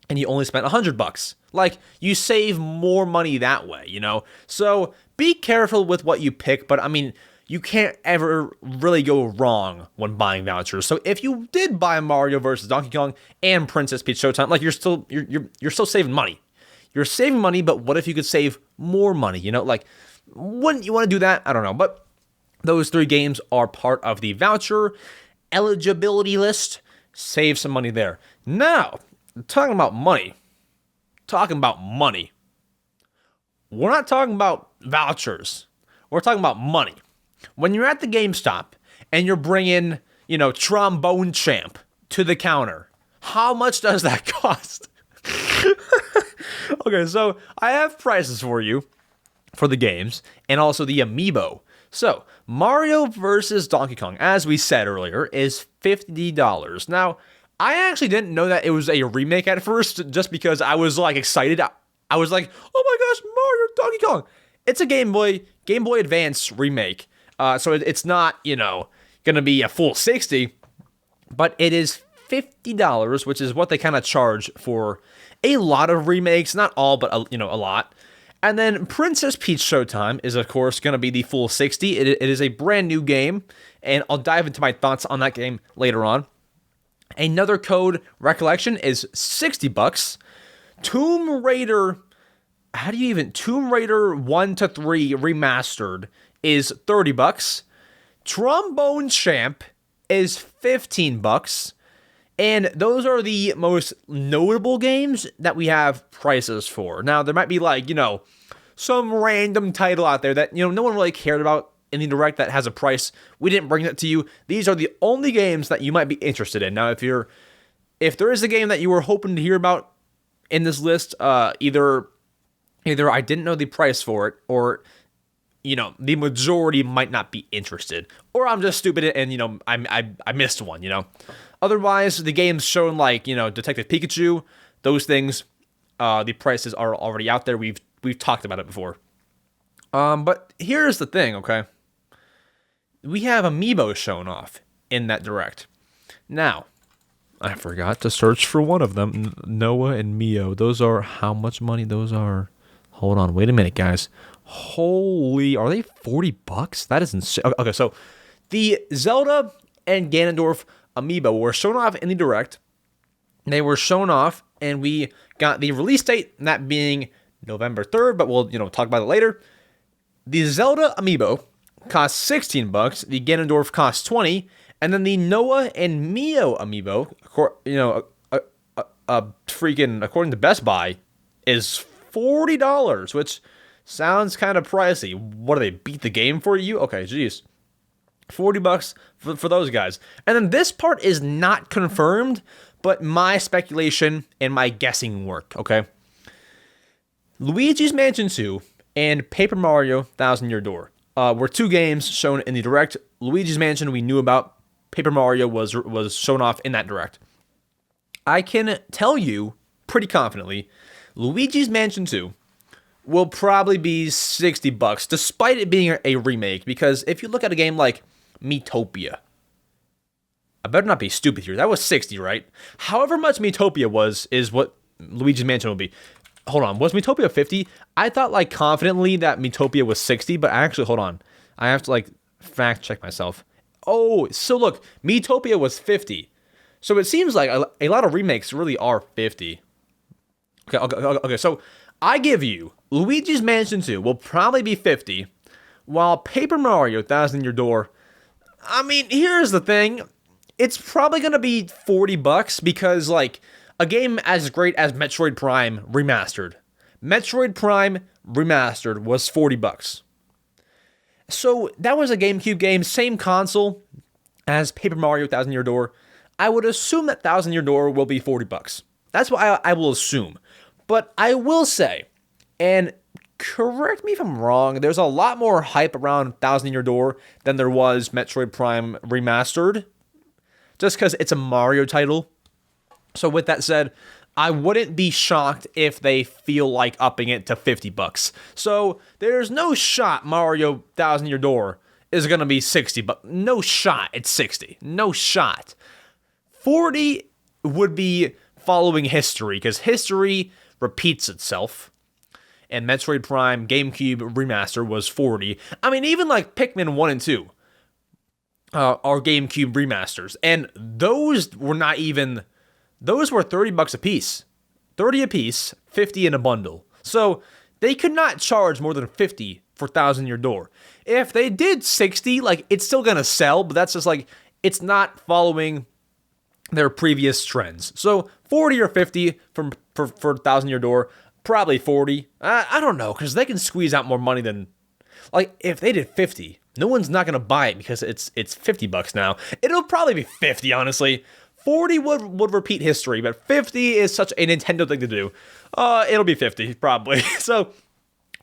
Speaker 1: and you only spent $100. Like, you save more money that way, So be careful with what you pick, but I mean, you can't ever really go wrong when buying vouchers. So if you did buy Mario versus Donkey Kong and Princess Peach Showtime, like, you're still saving money. You're saving money, but what if you could save more money? Like, wouldn't you want to do that? I don't know, but those 3 games are part of the voucher eligibility list. Save some money there. Now, talking about money. We're not talking about vouchers. We're talking about money. When you're at the GameStop and you're bringing, Trombone Champ to the counter, how much does that cost? Okay, so I have prices for you for the games and also the amiibo. So, Mario vs. Donkey Kong, as we said earlier, is $50. Now, I actually didn't know that it was a remake at first, just because I was like excited. I was like, oh my gosh, Mario Donkey Kong. It's a Game Boy Advance remake. So it's not, gonna be a full 60, but it is $50, which is what they kind of charge for a lot of remakes. Not all, but a lot. And then Princess Peach Showtime is, of course, going to be the full 60. It is a brand new game, and I'll dive into my thoughts on that game later on. Another code, Recollection, is $60. Tomb Raider 1 to 3 Remastered is $30. Trombone Champ is $15. And those are the most notable games that we have prices for. Now, there might be like, some random title out there that, no one really cared about in the Direct that has a price. We didn't bring that to you. These are the only games that you might be interested in. Now, if there is a game that you were hoping to hear about in this list, either I didn't know the price for it, or, the majority might not be interested, or I'm just stupid and, I missed one, Otherwise, the games shown like, Detective Pikachu, those things, the prices are already out there. We've talked about it before. But here's the thing, okay? We have amiibo shown off in that Direct. Now, I forgot to search for one of them, Noah and Mio. Those are how much money those are. Hold on, wait a minute, guys. Holy, are they $40? That is insane. Okay, so the Zelda and Ganondorf amiibo were shown off in the Direct. They were shown off, and we got the release date, that being November 3rd, but we'll, talk about it later. The Zelda amiibo costs $16, the Ganondorf costs $20, and then the Noah and Mio amiibo, freaking, according to Best Buy, is $40, which sounds kind of pricey. What do they beat the game for you? Okay, geez. $40 for those guys. And then this part is not confirmed, but my speculation and my guessing work, okay? Luigi's Mansion 2 and Paper Mario Thousand Year Door were 2 games shown in the Direct. Luigi's Mansion we knew about. Paper Mario was shown off in that Direct. I can tell you pretty confidently, Luigi's Mansion 2 will probably be $60, despite it being a remake, because if you look at a game like Miitopia, I better not be stupid here. That was 60, right? However much Miitopia was, is what Luigi's Mansion will be. Hold on, was Miitopia 50? I thought like confidently that Miitopia was 60, but actually, hold on. I have to like fact check myself. Oh, so look, Miitopia was 50. So it seems like a lot of remakes really are 50. Okay, so I give you Luigi's Mansion 2 will probably be 50, while Paper Mario Thousand Year Door, I mean, here's the thing. It's probably going to be $40 because, like, a game as great as Metroid Prime Remastered. Metroid Prime Remastered was $40. So that was a GameCube game, same console as Paper Mario Thousand Year Door. I would assume that Thousand Year Door will be $40. That's what I will assume. But I will say, and correct me if I'm wrong, there's a lot more hype around Thousand Year Door than there was Metroid Prime Remastered, just because it's a Mario title. So with that said, I wouldn't be shocked if they feel like upping it to $50. So there's no shot Mario Thousand Year Door is going to be 60, but no shot it's 60. No shot. 40 would be following history, because history repeats itself. And Metroid Prime GameCube Remaster was 40. I mean, even like Pikmin 1 and 2 are GameCube remasters. And those were not even... Those were $30 a piece. 30 a piece, 50 in a bundle. So they could not charge more than 50 for Thousand Year Door. If they did 60, like, it's still gonna sell, but that's just like, it's not following their previous trends. So 40 or 50 for Thousand Year Door, probably 40. I don't know, because they can squeeze out more money than, like, if they did 50, no one's not gonna buy it because it's $50 now. It'll probably be 50, honestly. 40 would repeat history, but 50 is such a Nintendo thing to do. It'll be 50, probably. So,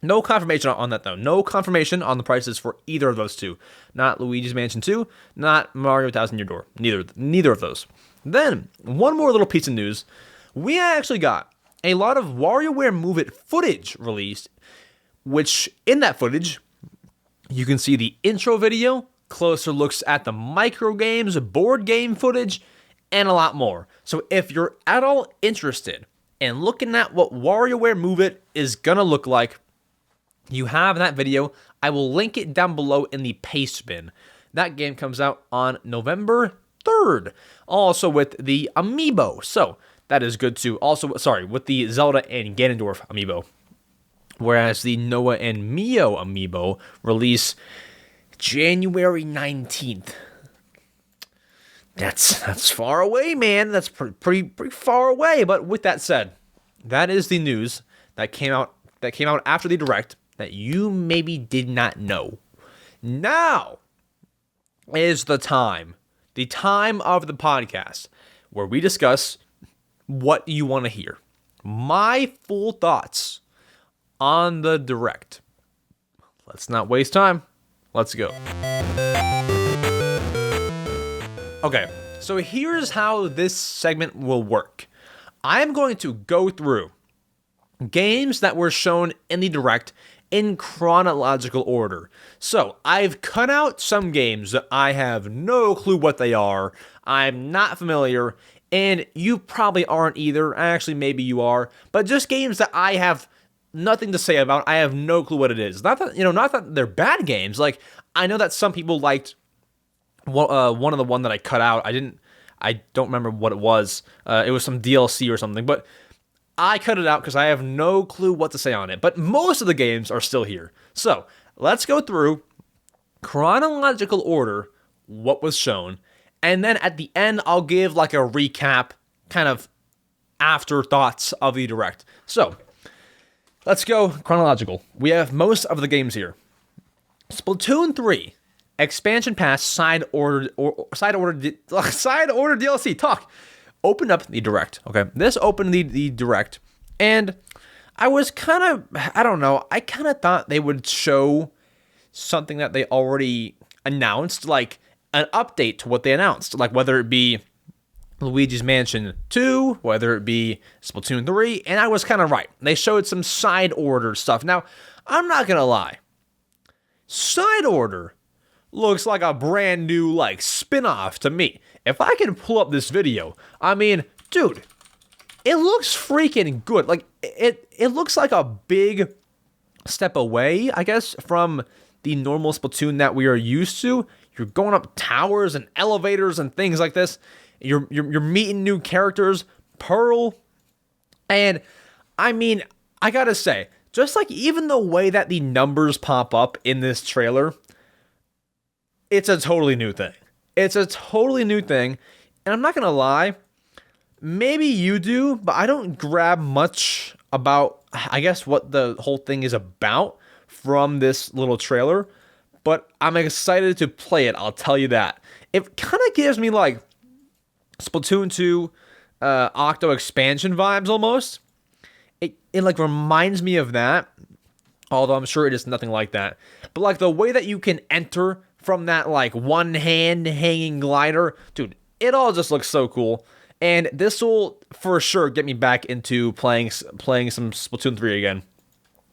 Speaker 1: no confirmation on that, though. No confirmation on the prices for either of those two. Not Luigi's Mansion 2, not Mario Thousand Year Door. Neither of those. Then, one more little piece of news. We actually got a lot of WarioWare Move It footage released, which, in that footage, you can see the intro video, closer looks at the micro games, board game footage, and a lot more. So if you're at all interested in looking at what WarioWare Move It is gonna look like, you have that video. I will link it down below in the paste bin. That game comes out on November 3rd. Also with the amiibo. So that is good too. Also, with the Zelda and Ganondorf amiibo. Whereas the Noah and Mio amiibo release January 19th. That's far away, man. That's pretty far away. But with that said, that is the news that came out after the Direct that you maybe did not know. Now is the time of the podcast where we discuss what you want to hear. My full thoughts on the Direct. Let's not waste time. Let's go. Okay, so here's how this segment will work. I'm going to go through games that were shown in the Direct in chronological order. So, I've cut out some games that I have no clue what they are, I'm not familiar, and you probably aren't either. Actually, maybe you are, but just games that I have nothing to say about. I have no clue what it is. Not that they're bad games. Like, I know that some people liked one of the one that I cut out. I don't remember what it was. It was some DLC or something, but I cut it out because I have no clue what to say on it. But most of the games are still here. So let's go through chronological order what was shown, and then at the end I'll give like a recap, kind of afterthoughts of the Direct. So let's go chronological. We have most of the games here. Splatoon 3. Expansion Pass side order DLC talk opened up the Direct. Okay, this opened the Direct, and I was kind of, I don't know, I kind of thought they would show something that they already announced, like an update to what they announced, like whether it be Luigi's Mansion 2, whether it be Splatoon 3, and I was kind of right. They showed some side order stuff. Now, I'm not gonna lie, side order looks like a brand new, like, spin-off to me. If I can pull up this video, I mean, dude, it looks freaking good. Like, it looks like a big step away, I guess, from the normal Splatoon that we are used to. You're going up towers and elevators and things like this. You're meeting new characters, Pearl, and, I mean, I gotta say, just like even the way that the numbers pop up in this trailer, it's a totally new thing. It's a totally new thing. And I'm not going to lie, maybe you do, but I don't grab much about, I guess, what the whole thing is about from this little trailer. But I'm excited to play it, I'll tell you that. It kind of gives me like Splatoon 2 Octo expansion vibes almost. It like reminds me of that, although I'm sure it is nothing like that. But like the way that you can enter from that like one hand hanging glider, dude, it all just looks so cool. And this will for sure get me back into playing some Splatoon 3 again,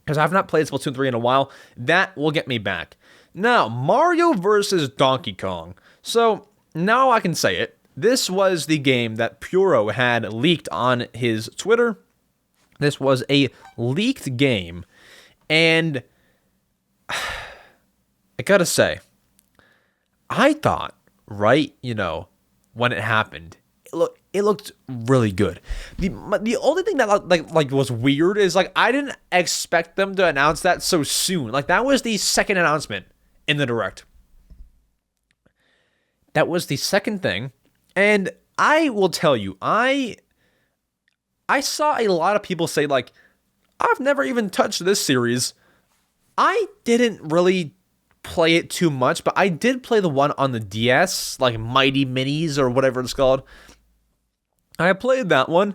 Speaker 1: because I've not played Splatoon 3 in a while. That will get me back. Now, Mario versus Donkey Kong. So now I can say it. This was the game that Puro had leaked on his Twitter. This was a leaked game. And I gotta say, I thought, right, when it happened, it looked really good. The only thing that like was weird is like I didn't expect them to announce that so soon. Like that was the second announcement in the Direct. That was the second thing, and I will tell you, I saw a lot of people say like, I've never even touched this series. I didn't really play it too much, but I did play the one on the DS, like Mighty Minis or whatever it's called. I played that one,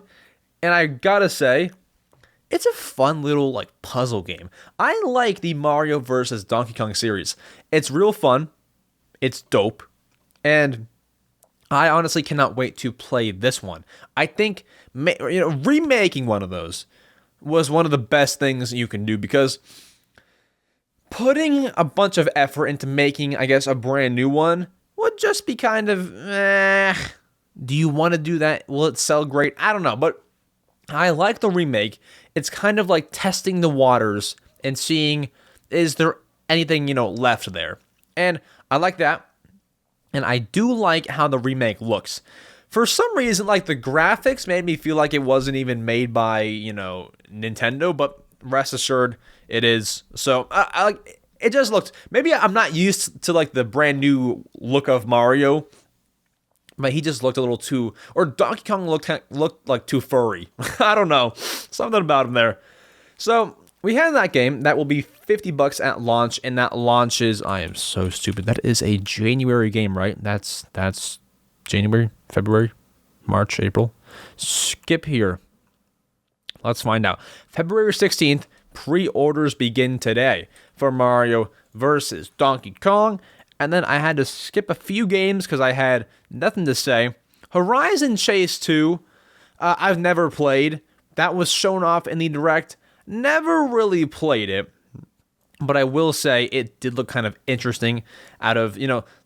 Speaker 1: and I gotta say, it's a fun little like puzzle game. I like the Mario vs. Donkey Kong series. It's real fun. It's dope. And I honestly cannot wait to play this one. I think remaking one of those was one of the best things you can do, because putting a bunch of effort into making, I guess, a brand new one would just be kind of, do you want to do that? Will it sell great? I don't know, but I like the remake. It's kind of like testing the waters and seeing, is there anything, left there? And I like that. And I do like how the remake looks. For some reason, like the graphics made me feel like it wasn't even made by, Nintendo, but rest assured it is. So it just looked, maybe I'm not used to like the brand new look of Mario, but he just looked a little too, or Donkey Kong looked like too furry. I don't know, something about him there. So we had that game that will be $50 at launch, and that launches, I am so stupid, that is a January game, right? That's January, February, March, April. Skip here. Let's find out. February 16th, pre-orders begin today for Mario versus Donkey Kong. And then I had to skip a few games because I had nothing to say. Horizon Chase 2, I've never played. That was shown off in the Direct. Never really played it. But I will say it did look kind of interesting out of,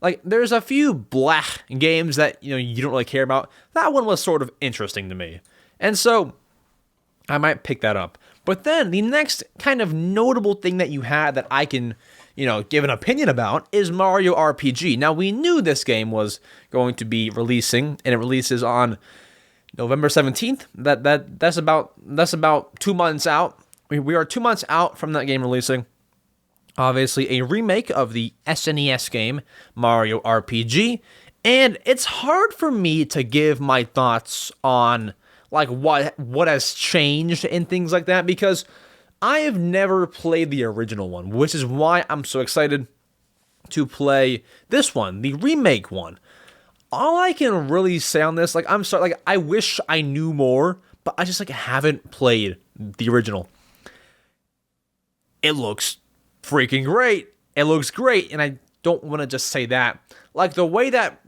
Speaker 1: like there's a few blah games that, you don't really care about. That one was sort of interesting to me. And so I might pick that up. But then the next kind of notable thing that you had that I can, give an opinion about is Mario RPG. Now, we knew this game was going to be releasing, and it releases on November 17th. That's about 2 months out. We are 2 months out from that game releasing. Obviously, a remake of the SNES game, Mario RPG. And it's hard for me to give my thoughts on like what has changed and things like that, because I have never played the original one, which is why I'm so excited to play this one, the remake one. All I can really say on this, like, I'm sorry, like, I wish I knew more, but I just, like, haven't played the original. It looks freaking great. It looks great, and I don't want to just say that. Like, the way that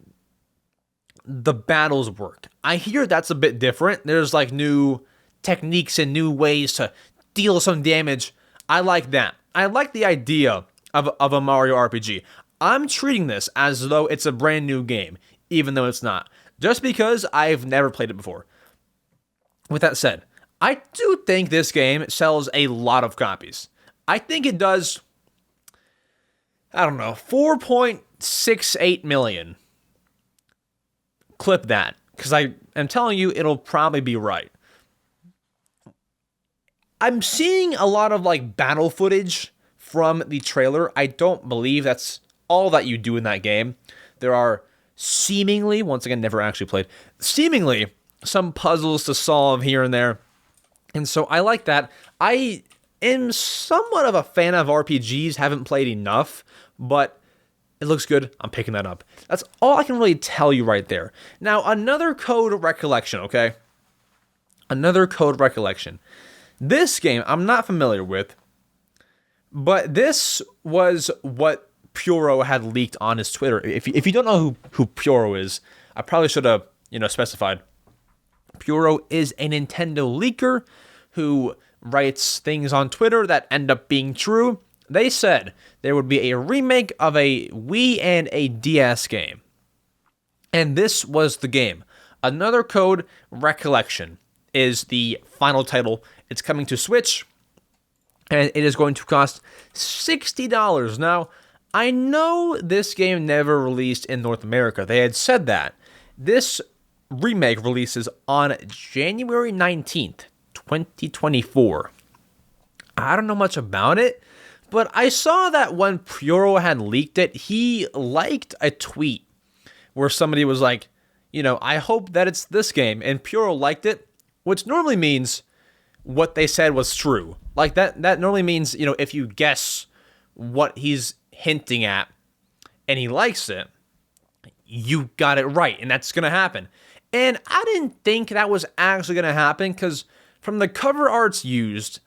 Speaker 1: the battles work, I hear that's a bit different. There's, like, new techniques and new ways to deal some damage. I like that. I like the idea of a Mario RPG. I'm treating this as though it's a brand new game, even though it's not, just because I've never played it before. With that said, I do think this game sells a lot of copies. I think it does, 4.68 million. Clip that, because I am telling you it'll probably be right. I'm seeing a lot of like battle footage from the trailer. I don't believe that's all that you do in that game. There are seemingly, once again, never actually played, seemingly some puzzles to solve here and there. And so I like that. I am somewhat of a fan of RPGs, haven't played enough, but it looks good. I'm picking that up. That's all I can really tell you right there. Now, another code Recollection, okay? Another code Recollection. This game I'm not familiar with, but this was what Puro had leaked on his Twitter. If you don't know who Puro is, I probably should have, specified. Puro is a Nintendo leaker who writes things on Twitter that end up being true. They said there would be a remake of a Wii and a DS game. And this was the game. Another code Recollection is the final title. It's coming to Switch, and it is going to cost $60. Now, I know this game never released in North America. They had said that. This remake releases on January 19th, 2024. I don't know much about it, but I saw that when Puro had leaked it, he liked a tweet where somebody was like, I hope that it's this game, and Puro liked it, which normally means what they said was true. Like that normally means, if you guess what he's hinting at and he likes it, you got it right, and that's going to happen. And I didn't think that was actually going to happen because from the cover arts used,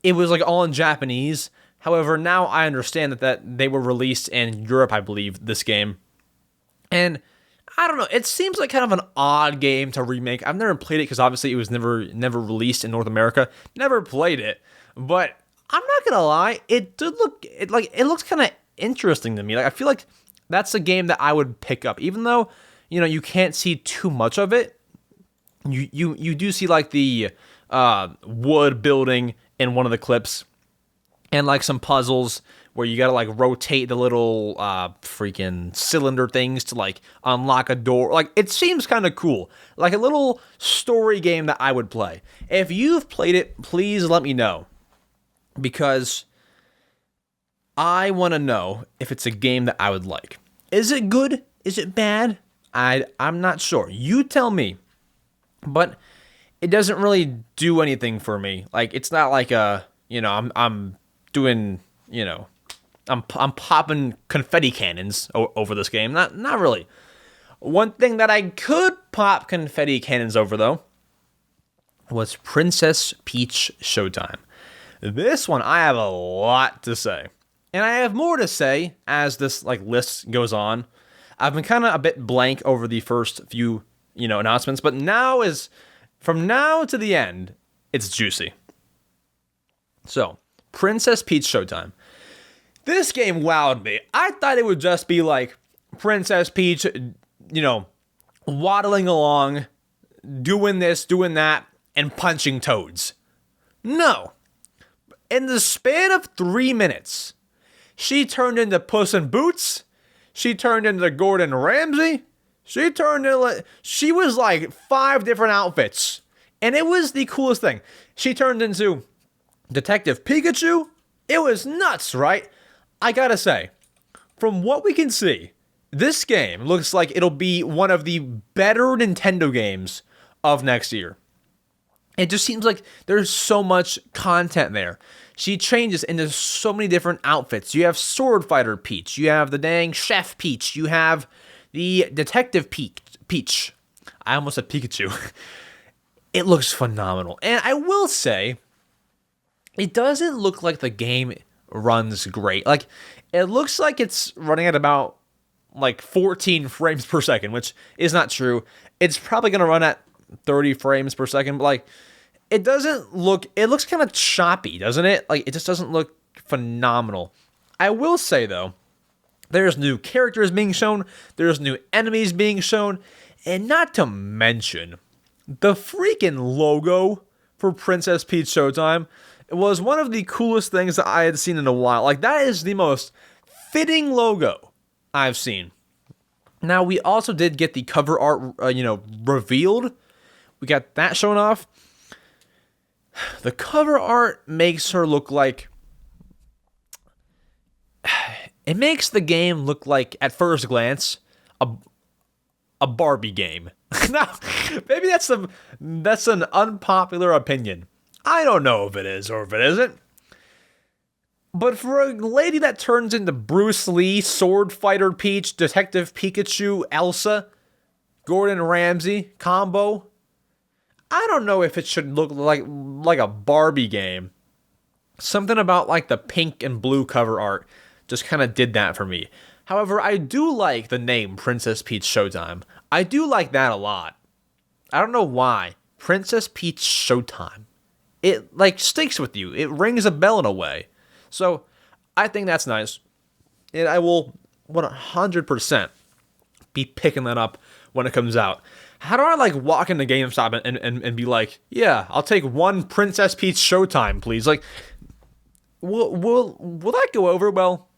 Speaker 1: it was like all in Japanese. However, now I understand that they were released in Europe, I believe, this game. And I don't know, it seems like kind of an odd game to remake. I've never played it because obviously it was never released in North America. Never played it. But I'm not gonna lie, it looks kind of interesting to me. Like I feel like that's a game that I would pick up, even though you can't see too much of it. You do see like the wood building in one of the clips, and like some puzzles where you gotta like rotate the little freaking cylinder things to like unlock a door. Like it seems kind of cool, like a little story game that I would play. If you've played it, please let me know, because I want to know if it's a game that I would like. Is it good? Is it bad? I'm not sure. You tell me. But it doesn't really do anything for me. Like it's not like I'm doing, I'm popping confetti cannons over this game. Not really. One thing that I could pop confetti cannons over though was Princess Peach Showtime. This one I have a lot to say. And I have more to say as this list goes on. I've been kind of a bit blank over the first few, announcements, but from now to the end, it's juicy. So, Princess Peach Showtime. This game wowed me. I thought it would just be like Princess Peach, waddling along, doing this, doing that, and punching toads. No. In the span of 3 minutes, she turned into Puss in Boots. She turned into Gordon Ramsay. She was like 5 different outfits. And it was the coolest thing. She turned into Detective Pikachu. It was nuts, right? I gotta say, from what we can see, this game looks like it'll be one of the better Nintendo games of next year. It just seems like there's so much content there. She changes into so many different outfits. You have Sword Fighter Peach. You have the dang Chef Peach. You have the Detective Peach. I almost said Pikachu. It looks phenomenal. And I will say, it doesn't look like the game runs great. Like, it looks like it's running at about 14 frames per second, which is not true. It's probably going to run at 30 frames per second, but it looks kind of choppy, doesn't it? It just doesn't look phenomenal. I will say though, there's new characters being shown, there's new enemies being shown, and not to mention, the freaking logo for Princess Peach Showtime. It was one of the coolest things that I had seen in a while. That is the most fitting logo I've seen. Now, we also did get the cover art, revealed. We got that shown off. The cover art makes her look like... It makes the game look like, at first glance, a Barbie game. Now, maybe that's an unpopular opinion. I don't know if it is or if it isn't. But for a lady that turns into Bruce Lee, Sword Fighter Peach, Detective Pikachu, Elsa, Gordon Ramsay combo, I don't know if it should look like a Barbie game. Something about like the pink and blue cover art just kind of did that for me. However, I do like the name Princess Peach Showtime. I do like that a lot. I don't know why. Princess Peach Showtime. It like sticks with you. It rings a bell in a way. So I think that's nice. And I will 100% be picking that up when it comes out. How do I like walk into GameStop and be like, yeah, I'll take one Princess Peach Showtime, please? Like, will that go over well?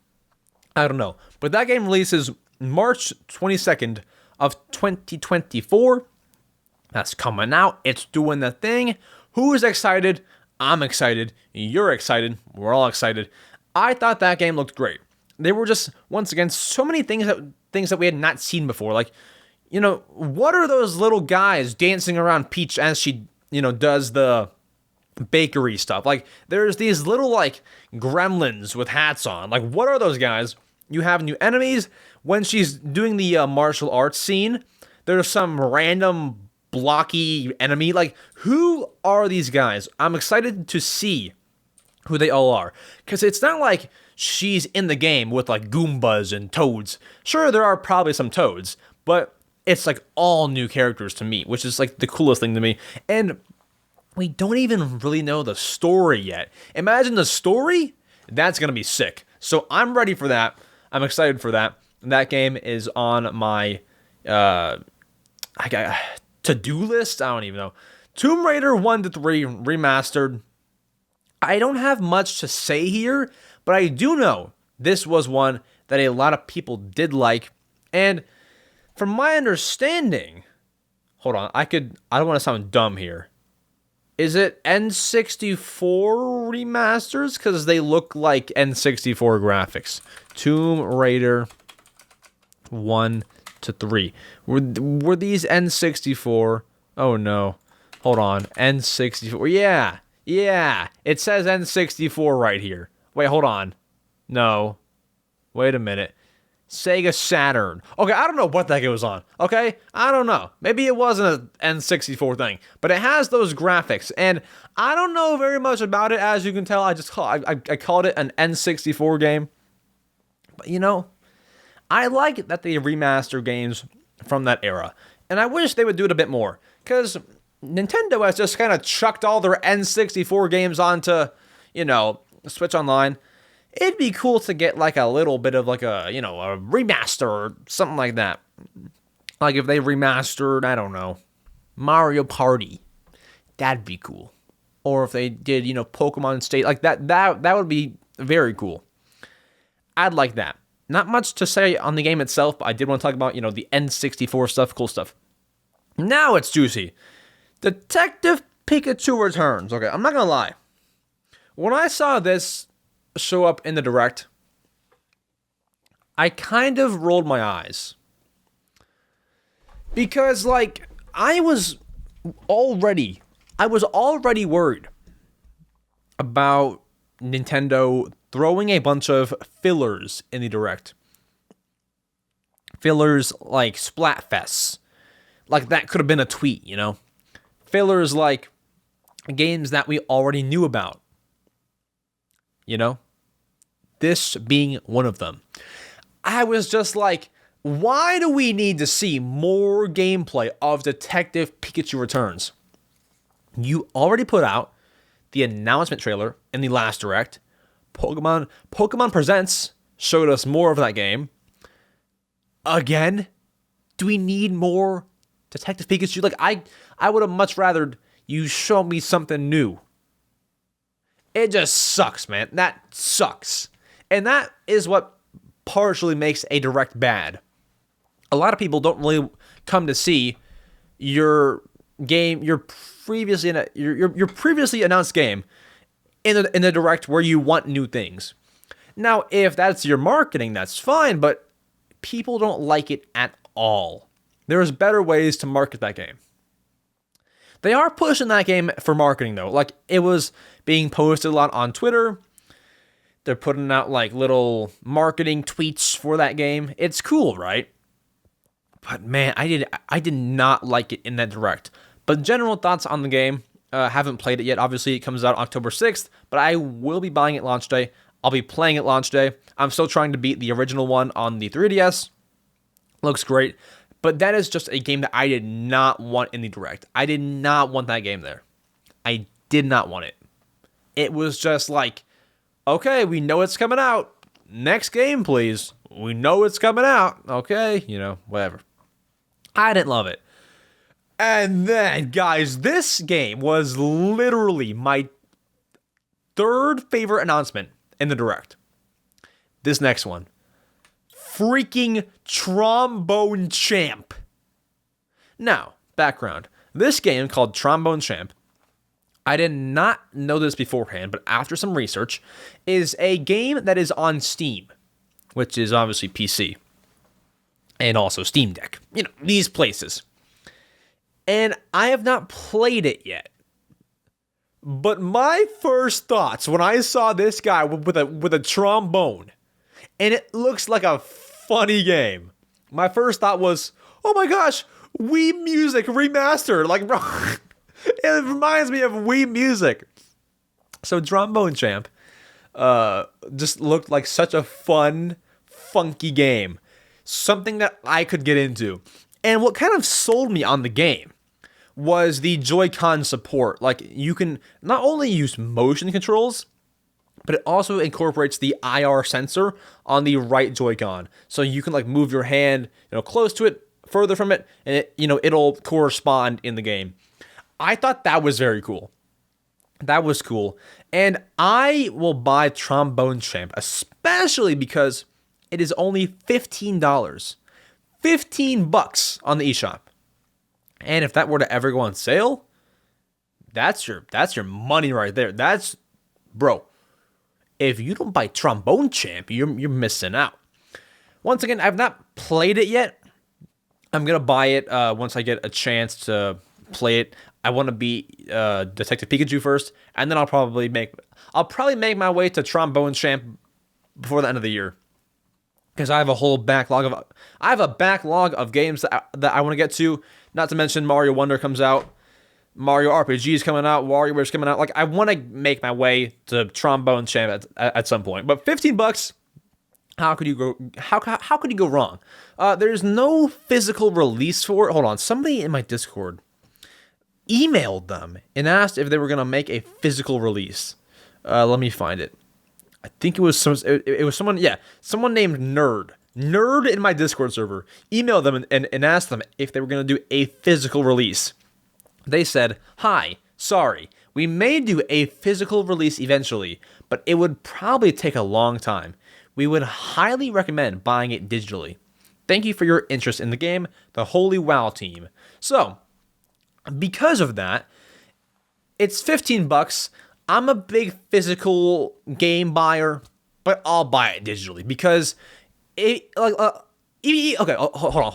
Speaker 1: I don't know. But that game releases March 22nd of 2024. That's coming out. It's doing the thing. Who is excited? I'm excited. You're excited. We're all excited. I thought that game looked great. There were just, once again, so many things that we had not seen before. Like, you know, what are those little guys dancing around Peach as she, you know, does the bakery stuff? Like, there's these little, like, gremlins with hats on. Like, what are those guys? You have new enemies. When she's doing the martial arts scene, there's some random blocky enemy. Like, who are these guys? I'm excited to see who they all are. Because it's not like she's in the game with, like, Goombas and Toads. Sure, there are probably some Toads, but it's like all new characters to me, which is like the coolest thing to me. And we don't even really know the story yet. Imagine the story? That's going to be sick. So I'm ready for that. I'm excited for that. That game is on my to-do list. I don't even know. Tomb Raider 1 to 3 Remastered. I don't have much to say here, but I do know this was one that a lot of people did like. And from my understanding, hold on, I don't want to sound dumb here. Is it N64 remasters? Because they look like N64 graphics. Tomb Raider 1 to 3. Were these N64? Oh no. Hold on. N64. Yeah. It says N64 right here. Wait, hold on. No. Wait a minute. Sega Saturn. Okay, I don't know what the heck it was on. Okay, I don't know. Maybe it wasn't an N64 thing, but it has those graphics, and I don't know very much about it. As you can tell, I called it an N64 game. But you know, I like that they remaster games from that era, and I wish they would do it a bit more, because Nintendo has just kind of chucked all their N64 games onto, you know, Switch Online. It'd be cool to get like a little bit of like a, you know, a remaster or something like that. Like if they remastered, I don't know, Mario Party. That'd be cool. Or if they did, you know, Pokemon State, like that would be very cool. I'd like that. Not much to say on the game itself, but I did want to talk about, you know, the N64 stuff, cool stuff. Now it's juicy. Detective Pikachu returns. Okay, I'm not gonna lie. When I saw this show up in the Direct, I kind of rolled my eyes. Because, like, I was already worried about Nintendo throwing a bunch of fillers in the Direct. Fillers like Splatfest. Like, that could have been a tweet, you know? Fillers like games that we already knew about. You know? This being one of them. I was just like, why do we need to see more gameplay of Detective Pikachu Returns? You already put out the announcement trailer in the last Direct. Pokemon Presents showed us more of that game. Again? Do we need more Detective Pikachu? Like, I would have much rather you show me something new. It just sucks, man. That sucks. And that is what partially makes a Direct bad. A lot of people don't really come to see your game, your previously announced game in the Direct where you want new things. Now, if that's your marketing, that's fine, but people don't like it at all. There's better ways to market that game. They are pushing that game for marketing, though. Like, it was being posted a lot on Twitter. They're putting out, like, little marketing tweets for that game. It's cool, right? But, man, I did not like it in that direct. But general thoughts on the game. Haven't played it yet. Obviously, it comes out October 6th. But I will be buying it launch day. I'll be playing it launch day. I'm still trying to beat the original one on the 3DS. Looks great. But that is just a game that I did not want in the direct. I did not want that game there. I did not want it. It was just like, okay, we know it's coming out. Next game, please. We know it's coming out. Okay, whatever. I didn't love it. And then, guys, this game was literally my third favorite announcement in the direct. This next one. Freaking Trombone Champ. Now, background. This game called Trombone Champ, I did not know this beforehand, but after some research, is a game that is on Steam, which is obviously PC, and also Steam Deck. These places. And I have not played it yet. But my first thoughts when I saw this guy with a trombone, and it looks like a funny game. My first thought was, oh my gosh, Wii Music Remastered. Like, bro, it reminds me of Wii Music. So Trombone Champ just looked like such a fun, funky game. Something that I could get into. And what kind of sold me on the game was the Joy-Con support. Like, you can not only use motion controls, but it also incorporates the IR sensor on the right Joy-Con. So you can, like, move your hand, close to it, further from it, and it, it'll correspond in the game. I thought that was very cool. That was cool. And I will buy Trombone Champ, especially because it is only $15. $15 on the eShop. And if that were to ever go on sale, that's your money right there. That's, bro, if you don't buy Trombone Champ, you're missing out. Once again, I've not played it yet. I'm going to buy it once I get a chance to play it. I want to beat Detective Pikachu first, and then I'll probably make my way to Trombone Champ before the end of the year. Because I have a backlog of games that I want to get to. Not to mention Mario Wonder comes out, Mario RPG is coming out, WarioWare is coming out. Like, I want to make my way to Trombone Champ at some point. But $15, how could you go? How could you go wrong? There's no physical release for it. Hold on, somebody in my Discord emailed them and asked if they were gonna make a physical release. Let me find it. I think it was someone. Yeah, someone named Nerd in my Discord server emailed them and asked them if they were going to do a physical release. They said, "Hi, sorry, we may do a physical release eventually, but it would probably take a long time. We would highly recommend buying it digitally. Thank you for your interest in the game, the Holy WoW team." So, because of that, it's $15. I'm a big physical game buyer, but I'll buy it digitally because okay, hold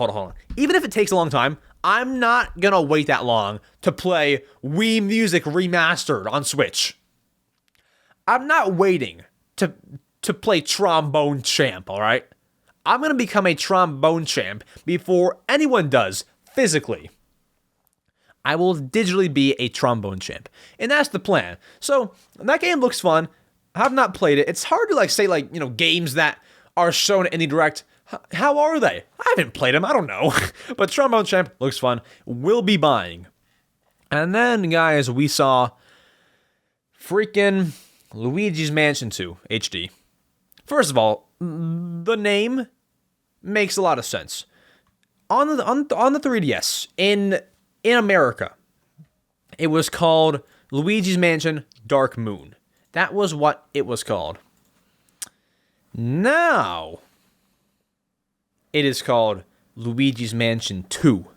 Speaker 1: on. Even if it takes a long time, I'm not gonna wait that long to play Wii Music Remastered on Switch. I'm not waiting to play Trombone Champ, all right? I'm gonna become a Trombone Champ before anyone does physically. I will digitally be a Trombone Champ. And that's the plan. So, that game looks fun. I have not played it. It's hard to say games that are shown in the direct. How are they? I haven't played them. I don't know. But Trombone Champ looks fun. Will be buying. And then, guys, we saw freaking Luigi's Mansion 2 HD. First of all, the name makes a lot of sense. On the 3DS, in America, it was called Luigi's Mansion Dark Moon. That was what it was called. Now, it is called Luigi's Mansion 2.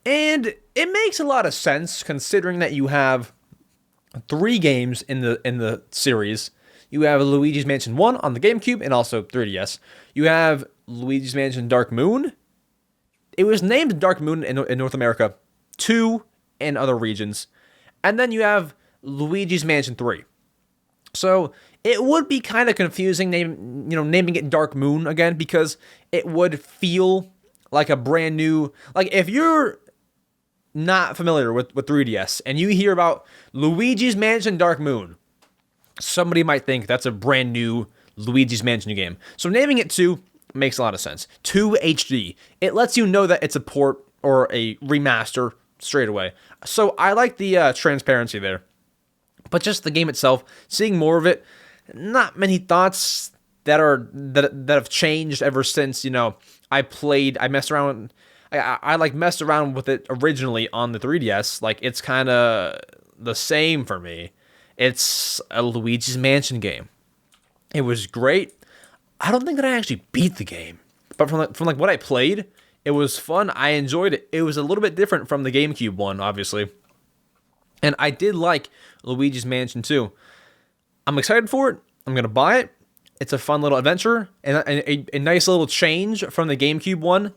Speaker 1: And it makes a lot of sense considering that you have 3 games in the series. You have Luigi's Mansion 1 on the GameCube and also 3DS. You have Luigi's Mansion Dark Moon It was named Dark Moon in North America, 2 in other regions, and then you have Luigi's Mansion 3. So it would be kind of confusing naming it Dark Moon again, because it would feel like a brand new, like if you're not familiar with 3DS and you hear about Luigi's Mansion Dark Moon, somebody might think that's a brand new Luigi's Mansion game. So naming it 2 makes a lot of sense. 2 HD. It lets you know that it's a port or a remaster straight away. So I like the transparency there. But just the game itself, seeing more of it, not many thoughts that have changed ever since, I messed around. I messed around with it originally on the 3DS. Like, it's kind of the same for me. It's a Luigi's Mansion game. It was great. I don't think that I actually beat the game, but from what I played, it was fun. I enjoyed it. It was a little bit different from the GameCube one, obviously. And I did like Luigi's Mansion 2. I'm excited for it. I'm going to buy it. It's a fun little adventure and a nice little change from the GameCube one.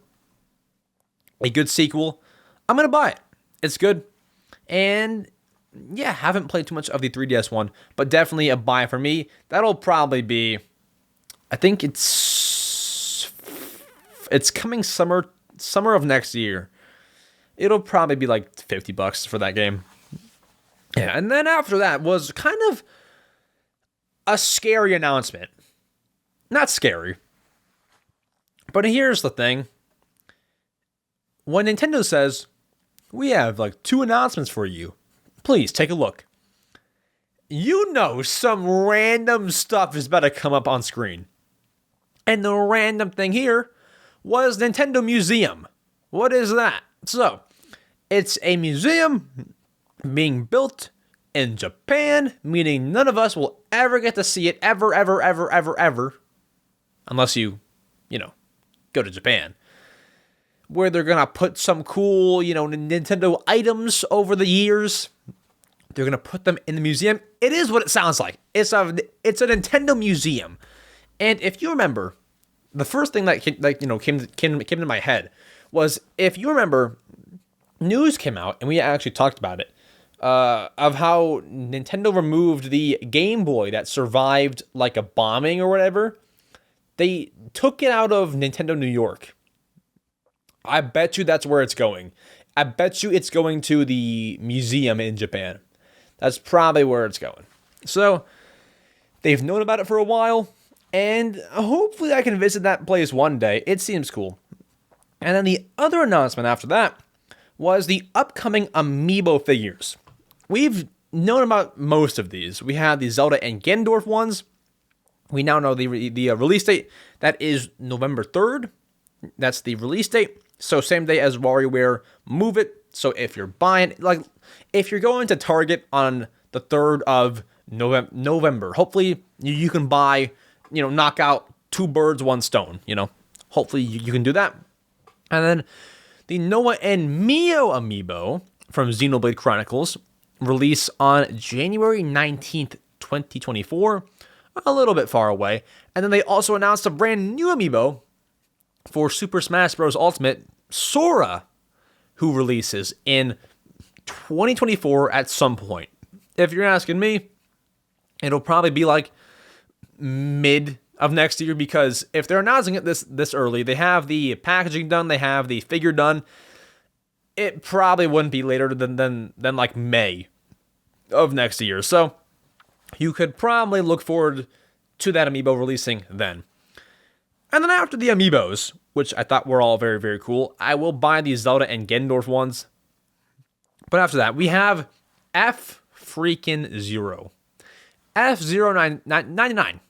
Speaker 1: A good sequel. I'm going to buy it. It's good. And yeah, haven't played too much of the 3DS one, but definitely a buy for me. That'll probably be, I think it's coming summer of next year. It'll probably be like $50 for that game. Yeah, and then after that was kind of a scary announcement. Not scary. But here's the thing. When Nintendo says, we have like 2 announcements for you, please take a look. Some random stuff is about to come up on screen. And the random thing here was Nintendo Museum. What is that? So, it's a museum being built in Japan, meaning none of us will ever get to see it ever. Unless you go to Japan. Where they're going to put some cool, Nintendo items over the years. They're going to put them in the museum. It is what it sounds like. It's a Nintendo museum. And if you remember, the first thing that came to my head was, if you remember, news came out, and we actually talked about it, of how Nintendo removed the Game Boy that survived like a bombing or whatever. They took it out of Nintendo New York. I bet you that's where it's going. I bet you it's going to the museum in Japan. That's probably where it's going. So, they've known about it for a while, and hopefully I can visit that place one day. It seems cool. And then the other announcement after that was the upcoming amiibo figures. We've known about most of these. We had the Zelda and Ganondorf ones. We now know the release date. That is November 3rd. That's the release date. So same day as WarioWare Move It. So if you're buying, if you're going to Target on the 3rd of November, hopefully you can buy, knock out 2 birds, 1 stone, Hopefully you can do that. And then the Noah and Mio amiibo from Xenoblade Chronicles release on January 19th, 2024. A little bit far away. And then they also announced a brand new amiibo for Super Smash Bros. Ultimate, Sora, who releases in 2024 at some point. If you're asking me, it'll probably be like mid of next year, because if they're announcing it this early, they have the packaging done, they have the figure done. It probably wouldn't be later than like May of next year. So you could probably look forward to that amiibo releasing then. And then after the amiibos, which I thought were all very, very cool, I will buy the Zelda and Ganondorf ones. But after that, we have F-freaking-Zero. F-Zero 99.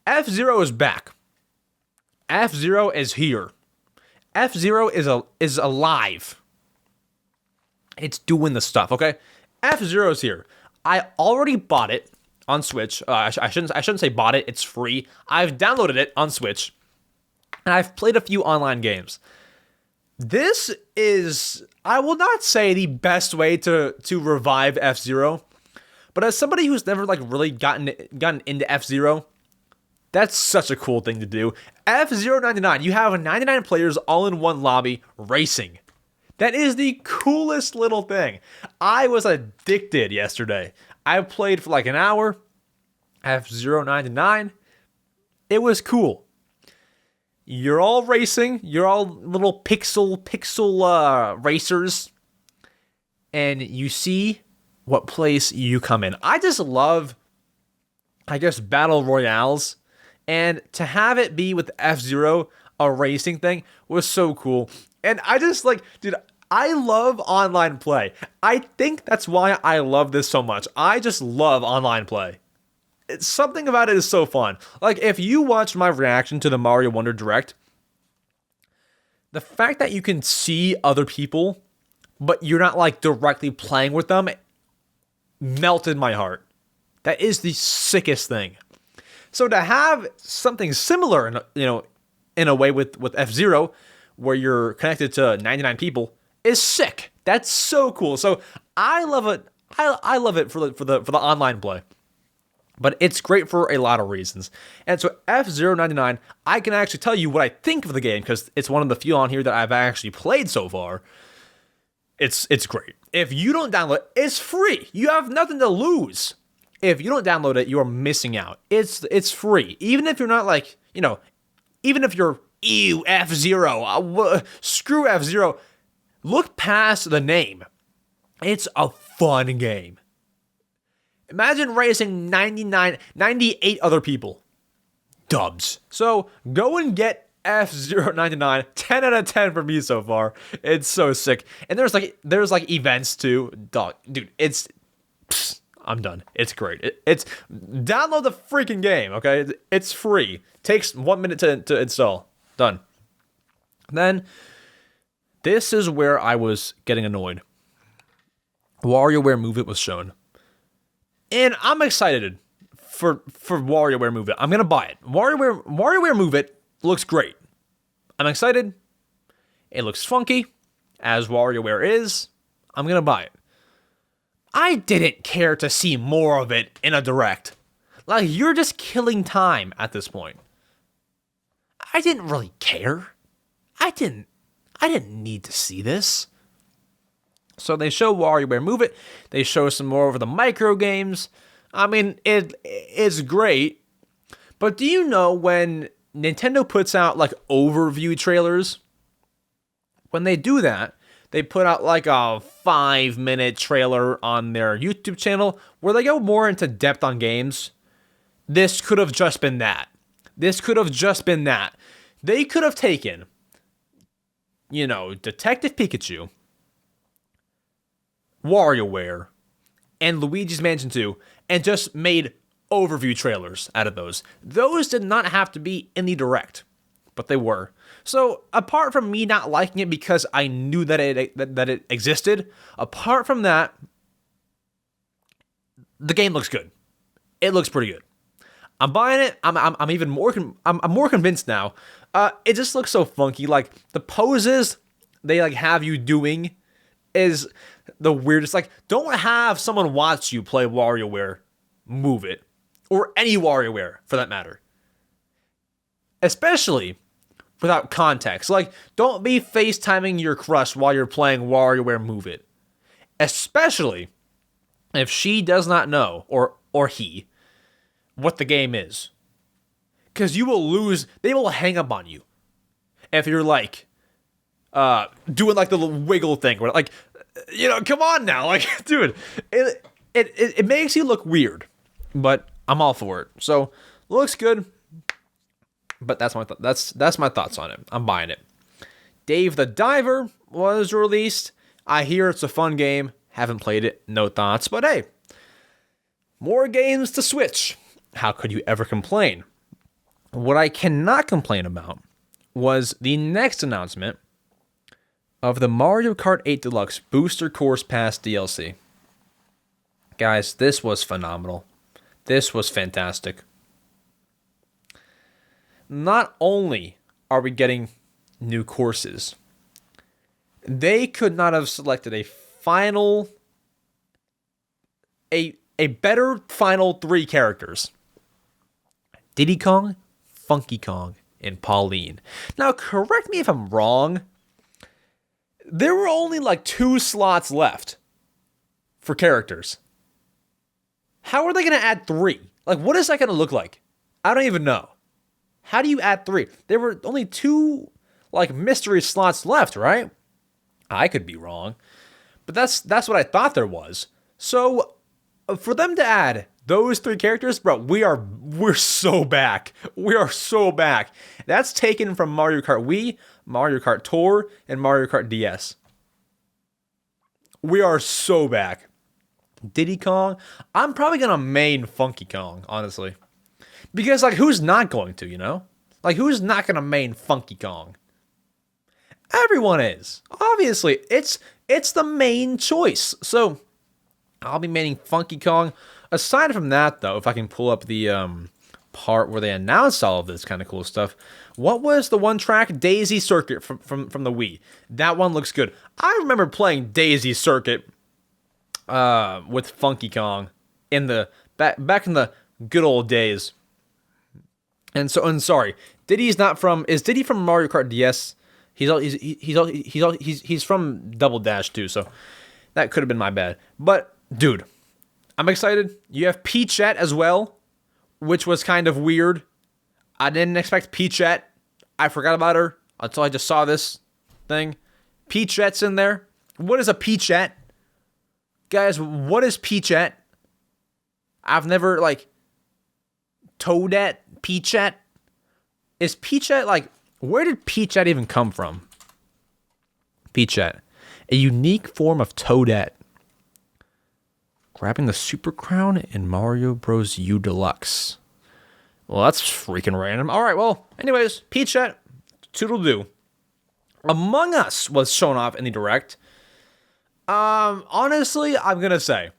Speaker 1: F-Zero is back. F-Zero is here. F-Zero is alive. It's doing the stuff, okay? F-Zero is here. I already bought it on Switch. I shouldn't say bought it. It's free. I've downloaded it on Switch, and I've played a few online games. This is, I will not say the best way to revive F-Zero, but as somebody who's never really gotten into F-Zero, That's such a cool thing to do. F099, you have 99 players all in one lobby racing. That is the coolest little thing. I was addicted yesterday. I played for like an hour. F099. It was cool. You're all racing. You're all little pixel racers. And you see what place you come in. I just love, I guess, battle royales. And to have it be with F-Zero, a racing thing, was so cool. And I just dude, I love online play. I think that's why I love this so much. I just love online play. It's something about it is so fun. Like, if you watched my reaction to the Mario Wonder Direct, the fact that you can see other people, but you're not directly playing with them, melted my heart. That is the sickest thing. So to have something similar, in a way with F-Zero, where you're connected to 99 people, is sick. That's so cool. So I love it. I love it for the online play. But it's great for a lot of reasons. And so F099, I can actually tell you what I think of the game, because it's one of the few on here that I've actually played so far. It's great. If you don't download it, it's free. You have nothing to lose. If you don't download it, you're missing out. It's free. Even if you're not even if you're F-Zero, screw F-Zero, look past the name. It's a fun game. Imagine racing 98 other people. Dubs. So go and get F099. 10 out of 10 for me so far. It's so sick. And there's events too. Dude, I'm done. It's great. It's download the freaking game, okay? It's free. Takes 1 minute to install. Done. Then this is where I was getting annoyed. WarioWare Move It was shown. And I'm excited for WarioWare Move It. I'm gonna buy it. WarioWare Move It looks great. I'm excited. It looks funky, as WarioWare is. I'm gonna buy it. I didn't care to see more of it in a direct. You're just killing time at this point. I didn't really care. I didn't need to see this. So they show WarioWare Move It. They show some more of the micro games. I mean, it's great. But do you know when Nintendo puts out overview trailers? When they do that, they put out a 5-minute trailer on their YouTube channel where they go more into depth on games. This could have just been that. They could have taken, Detective Pikachu, WarioWare, and Luigi's Mansion 2, and just made overview trailers out of those. Those did not have to be in the direct, but they were. So apart from me not liking it because I knew that it existed, apart from that, the game looks good. It looks pretty good. I'm buying it. I'm even more I'm more convinced now. It just looks so funky. The poses they have you doing is the weirdest. Don't have someone watch you play WarioWare Move It, or any WarioWare for that matter. Especially without context. Don't be FaceTiming your crush while you're playing WarioWare Move It. Especially if she does not know, or he, what the game is. Because you will lose, they will hang up on you. If you're doing the little wiggle thing, where come on now. Dude, it makes you look weird. But I'm all for it. So, looks good. But that's my thoughts on it. I'm buying it. Dave the Diver was released. I hear it's a fun game. Haven't played it. No thoughts. But hey, more games to Switch. How could you ever complain? What I cannot complain about was the next announcement of the Mario Kart 8 Deluxe Booster Course Pass DLC. Guys, this was phenomenal. This was fantastic. Not only are we getting new courses, they could not have selected a better final 3 characters. Diddy Kong, Funky Kong and Pauline. Now, correct me if I'm wrong. There were only like 2 slots left for characters. How are they going to add 3? Like, what is that going to look like? I don't even know. How do you add 3? There were only 2, like, mystery slots left, right? I could be wrong. But that's what I thought there was. So, for them to add those 3 characters, bro, we're so back. We are so back. That's taken from Mario Kart Wii, Mario Kart Tour, and Mario Kart DS. We are so back. Diddy Kong, I'm probably gonna main Funky Kong, honestly. Because, like, who's not going to, you know? Like, who's not gonna main Funky Kong? Everyone is. Obviously, it's the main choice. So, I'll be maining Funky Kong. Aside from that, though, if I can pull up the part where they announced all of this kind of cool stuff, what was the one track? Daisy Circuit from the Wii. That one looks good. I remember playing Daisy Circuit with Funky Kong in the back in the good old days. And sorry, Diddy's not from. Is Diddy from Mario Kart DS? He's from Double Dash too, so that could have been my bad. But dude, I'm excited. You have Peachette as well, which was kind of weird. I didn't expect Peachette. I forgot about her until I just saw this thing. Peachette's in there. What is a Peachette? Guys, what is Peachette? I've never, like, Toadette? Peachette? Is Peachette, like, where did Peachette even come from? Peachette. A unique form of Toadette. Grabbing the Super Crown in Mario Bros. U Deluxe. Well, that's freaking random. Alright, well, anyways, Peachette, toodle-doo. Among Us was shown off in the Direct. Honestly, I'm gonna say,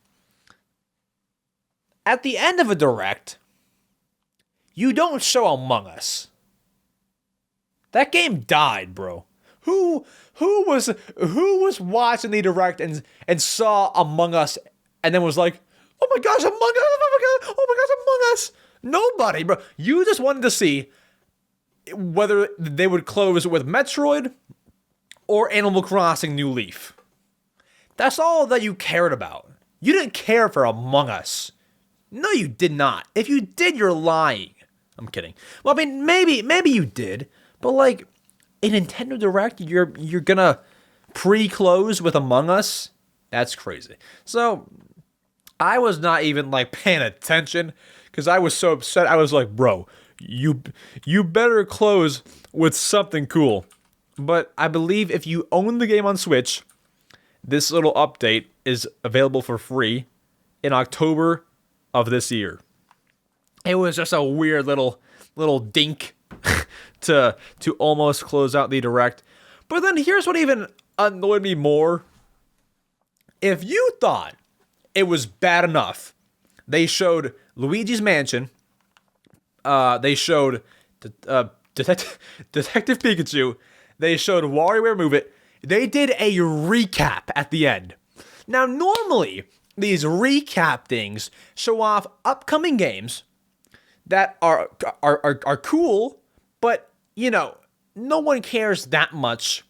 Speaker 1: at the end of a Direct, you don't show Among Us. That game died, bro. Who was watching the Direct and saw Among Us and then was like, oh my gosh, Among Us, oh my gosh, Among Us. Nobody, bro. You just wanted to see whether they would close with Metroid or Animal Crossing New Leaf. That's all that you cared about. You didn't care for Among Us. No, you did not. If you did, you're lying. I'm kidding. Well, I mean, maybe you did, but like a Nintendo Direct, you're gonna pre-close with Among Us? That's crazy. So I was not even like paying attention because I was so upset. I was like, bro, you better close with something cool. But I believe if you own the game on Switch, this little update is available for free in October of this year. It was just a weird little dink to almost close out the Direct. But then here's what even annoyed me more. If you thought it was bad enough, they showed Luigi's Mansion, they showed Detective Pikachu, they showed WarioWare Move It, they did a recap at the end. Now, normally, these recap things show off upcoming games that are cool, but, you know, no one cares that much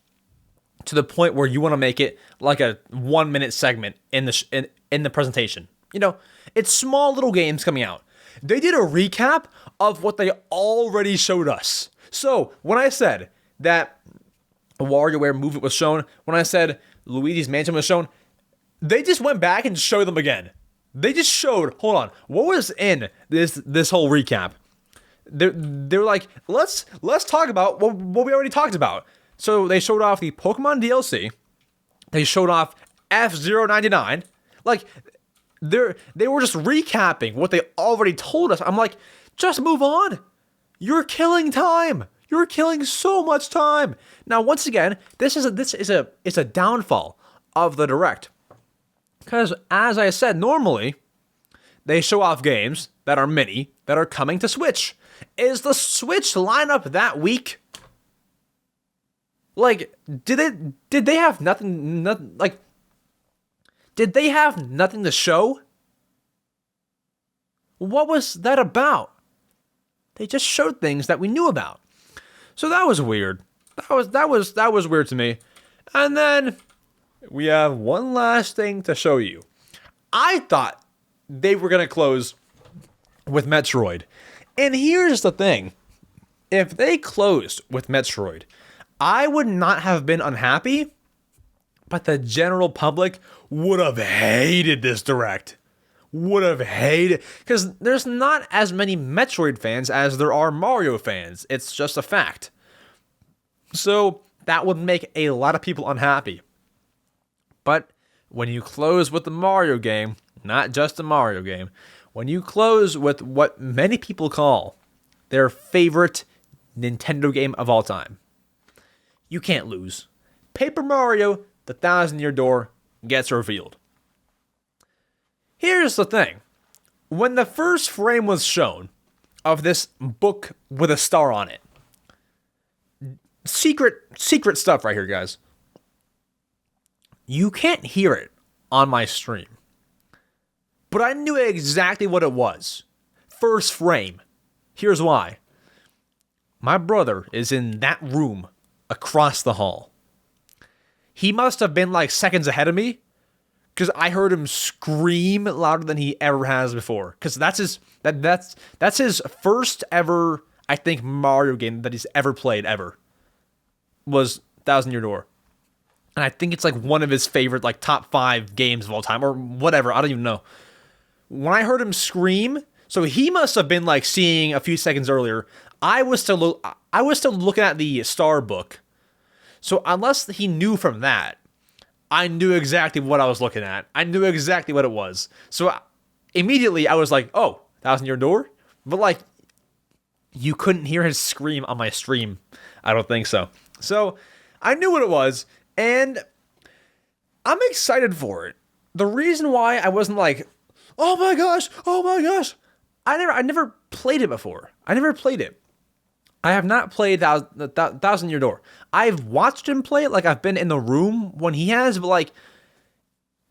Speaker 1: to the point where you want to make it like a 1-minute segment in the presentation. You know, it's small little games coming out. They did a recap of what they already showed us. So, when I said that WarioWare Move It was shown, when I said Luigi's Mansion was shown, they just went back and showed them again. They just showed, hold on, what was in this whole recap? They're like, let's talk about what we already talked about. So they showed off the Pokemon DLC. They showed off F-099. Like, they were just recapping what they already told us. I'm like, just move on. You're killing time. You're killing so much time. Now, once again, this is a downfall of the Direct. Because, as I said, normally, they show off games that are mini, that are coming to Switch. Is the Switch lineup that weak? Like, did they have nothing, like, did they have nothing to show? What was that about? They just showed things that we knew about. So that was weird. That was weird to me. And then we have one last thing to show you. I thought they were going to close with Metroid. And here's the thing. If they closed with Metroid, I would not have been unhappy, but the general public would have hated this Direct. Would have hated, because there's not as many Metroid fans as there are Mario fans. It's just a fact. So that would make a lot of people unhappy. But when you close with the Mario game, not just a Mario game, when you close with what many people call their favorite Nintendo game of all time, you can't lose. Paper Mario, the Thousand-Year Door, gets revealed. Here's the thing. When the first frame was shown of this book with a star on it, secret stuff right here, guys. You can't hear it on my stream, but I knew exactly what it was. First frame. Here's why. My brother is in that room across the hall. He must have been like seconds ahead of me, because I heard him scream louder than he ever has before. Because that's his first ever, I think, Mario game that he's ever played ever. Was Thousand-Year Door. And I think it's like one of his favorite like top 5 games of all time or whatever. I don't even know. When I heard him scream, so he must have been like seeing a few seconds earlier. I was still looking at the star book. So unless he knew from that, I knew exactly what I was looking at. I knew exactly what it was. So immediately I was like, oh, Thousand-Year Door? But like, you couldn't hear his scream on my stream. I don't think so. So I knew what it was, and I'm excited for it. The reason why I wasn't like, oh my gosh, I never played it before. I never played it. I have not played Thousand-Year Door. I've watched him play it, like I've been in the room when he has, but like,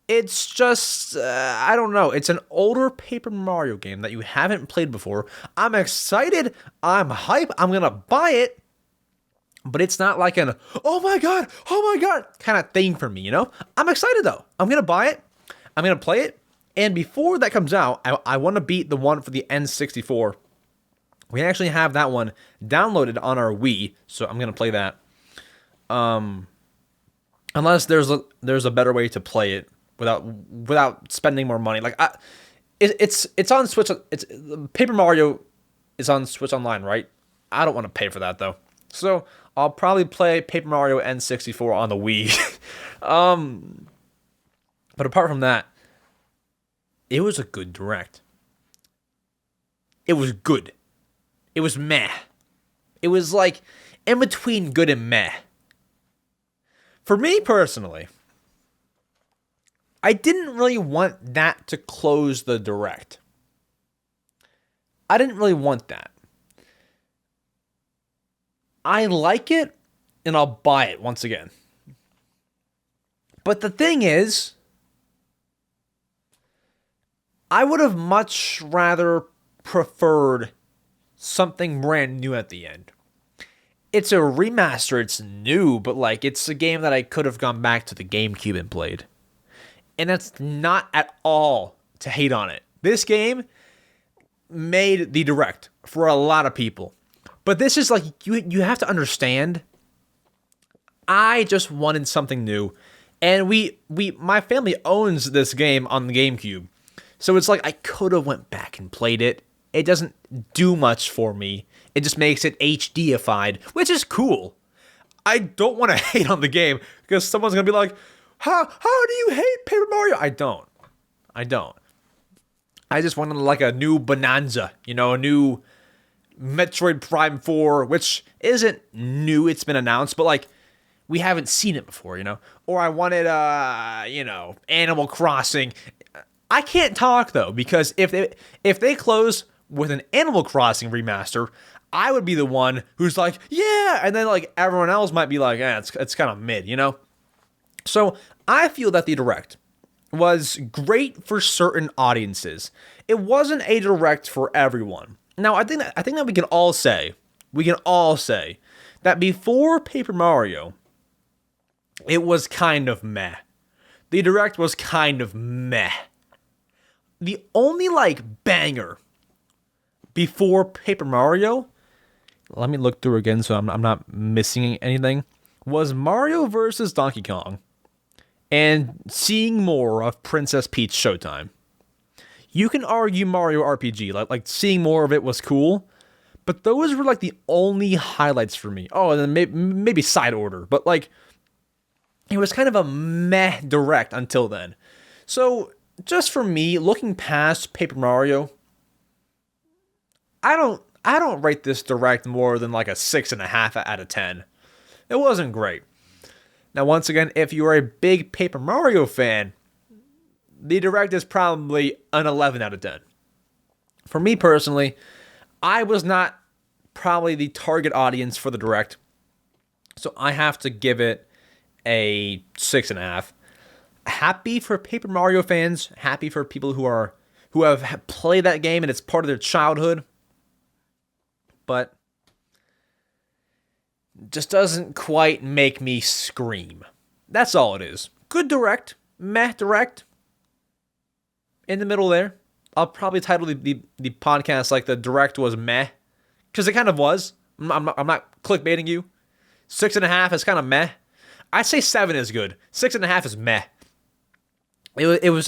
Speaker 1: it's just, I don't know. It's an older Paper Mario game that you haven't played before. I'm excited. I'm hype. I'm going to buy it. But it's not like an, oh my god, kind of thing for me, you know? I'm excited though. I'm going to buy it. I'm going to play it. And before that comes out, I want to beat the one for the N64. We actually have that one downloaded on our Wii, so I'm going to play that. Unless there's a better way to play it without spending more money. Like it's on Switch. It's Paper Mario is on Switch Online, right? I don't want to pay for that though. So I'll probably play Paper Mario N64 on the Wii. But apart from that, it was a good Direct. It was good. It was meh. It was like in between good and meh. For me personally, I didn't really want that to close the Direct. I didn't really want that. I like it, and I'll buy it once again. But the thing is, I would have much rather preferred something brand new at the end. It's a remaster, it's new, but like it's a game that I could have gone back to the GameCube and played. And that's not at all to hate on it. This game made the Direct for a lot of people. But this is like, you have to understand, I just wanted something new. And my family owns this game on the GameCube. So it's like I could have went back and played it. It doesn't do much for me. It just makes it HDified, which is cool. I don't want to hate on the game because someone's going to be like, how do you hate Paper Mario? I don't. I just wanted like a new Bonanza, a new Metroid Prime 4, which isn't new. It's been announced, but like we haven't seen it before, Or I wanted, Animal Crossing. I can't talk though, because if they close with an Animal Crossing remaster, I would be the one who's like, yeah, and then like everyone else might be like, it's kind of mid, So I feel that the Direct was great for certain audiences. It wasn't a Direct for everyone. Now, I think that we can all say that before Paper Mario, it was kind of meh. The Direct was kind of meh. The only banger before Paper Mario, let me look through again so I'm not missing anything, was Mario vs. Donkey Kong and seeing more of Princess Peach Showtime. You can argue Mario RPG, like seeing more of it was cool, but those were the only highlights for me. Oh, and then maybe side order, but it was kind of a meh Direct until then. So just for me, looking past Paper Mario, I don't rate this Direct more than a 6.5 out of 10. It wasn't great. Now, once again, if you are a big Paper Mario fan, the Direct is probably an 11 out of 10. For me personally, I was not probably the target audience for the Direct, so I have to give it a 6.5. Happy for Paper Mario fans, happy for people who have played that game and it's part of their childhood, but just doesn't quite make me scream. That's all it is. Good Direct, meh Direct. In the middle there. I'll probably title the podcast the Direct was meh, because it kind of was. I'm not clickbaiting you. 6.5 is kind of meh. I'd say 7 is good. 6.5 is meh. It was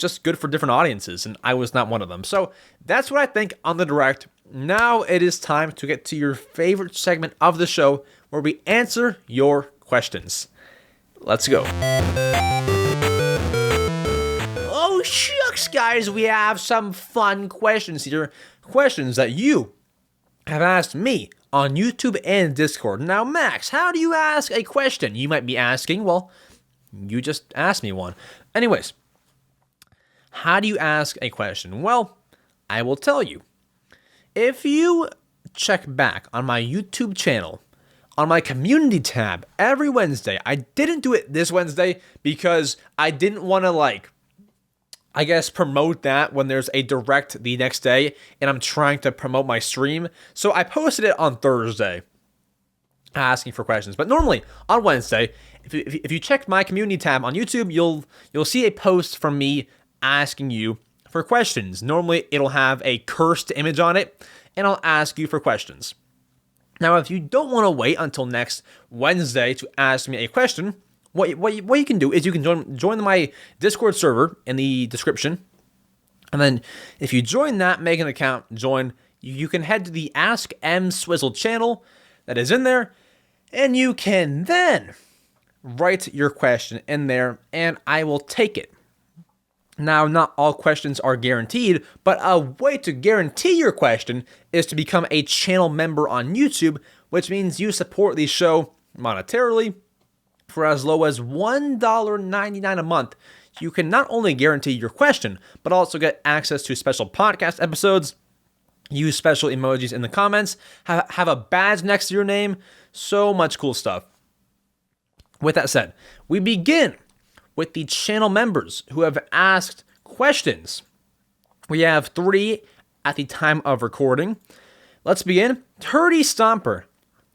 Speaker 1: just good for different audiences, and I was not one of them. So that's what I think on the Direct. Now it is time to get to your favorite segment of the show, where we answer your questions. Let's go. Oh, shucks, guys, we have some fun questions here. Questions that you have asked me on YouTube and Discord. Now, Max, how do you ask a question? You might be asking, well, you just asked me one. Anyways, how do you ask a question? Well, I will tell you. If you check back on my YouTube channel, on my community tab every Wednesday, I didn't do it this Wednesday because I didn't want to promote that when there's a Direct the next day and I'm trying to promote my stream. So I posted it on Thursday asking for questions. But normally on Wednesday, if you check my community tab on YouTube, you'll see a post from me asking you for questions. Normally it'll have a cursed image on it and I'll ask you for questions. Now, if you don't want to wait until next Wednesday to ask me a question, what you can do is you can join my Discord server in the description. And then if you join that, make an account, you can head to the Ask EmSwizzle channel that is in there, and you can then write your question in there, and I will take it. Now, not all questions are guaranteed, but a way to guarantee your question is to become a channel member on YouTube, which means you support the show monetarily. For as low as $1.99 a month, you can not only guarantee your question, but also get access to special podcast episodes, use special emojis in the comments, have a badge next to your name, so much cool stuff. With that said, we begin with the channel members who have asked questions. We have 3 at the time of recording. Let's begin. Turdy Stomper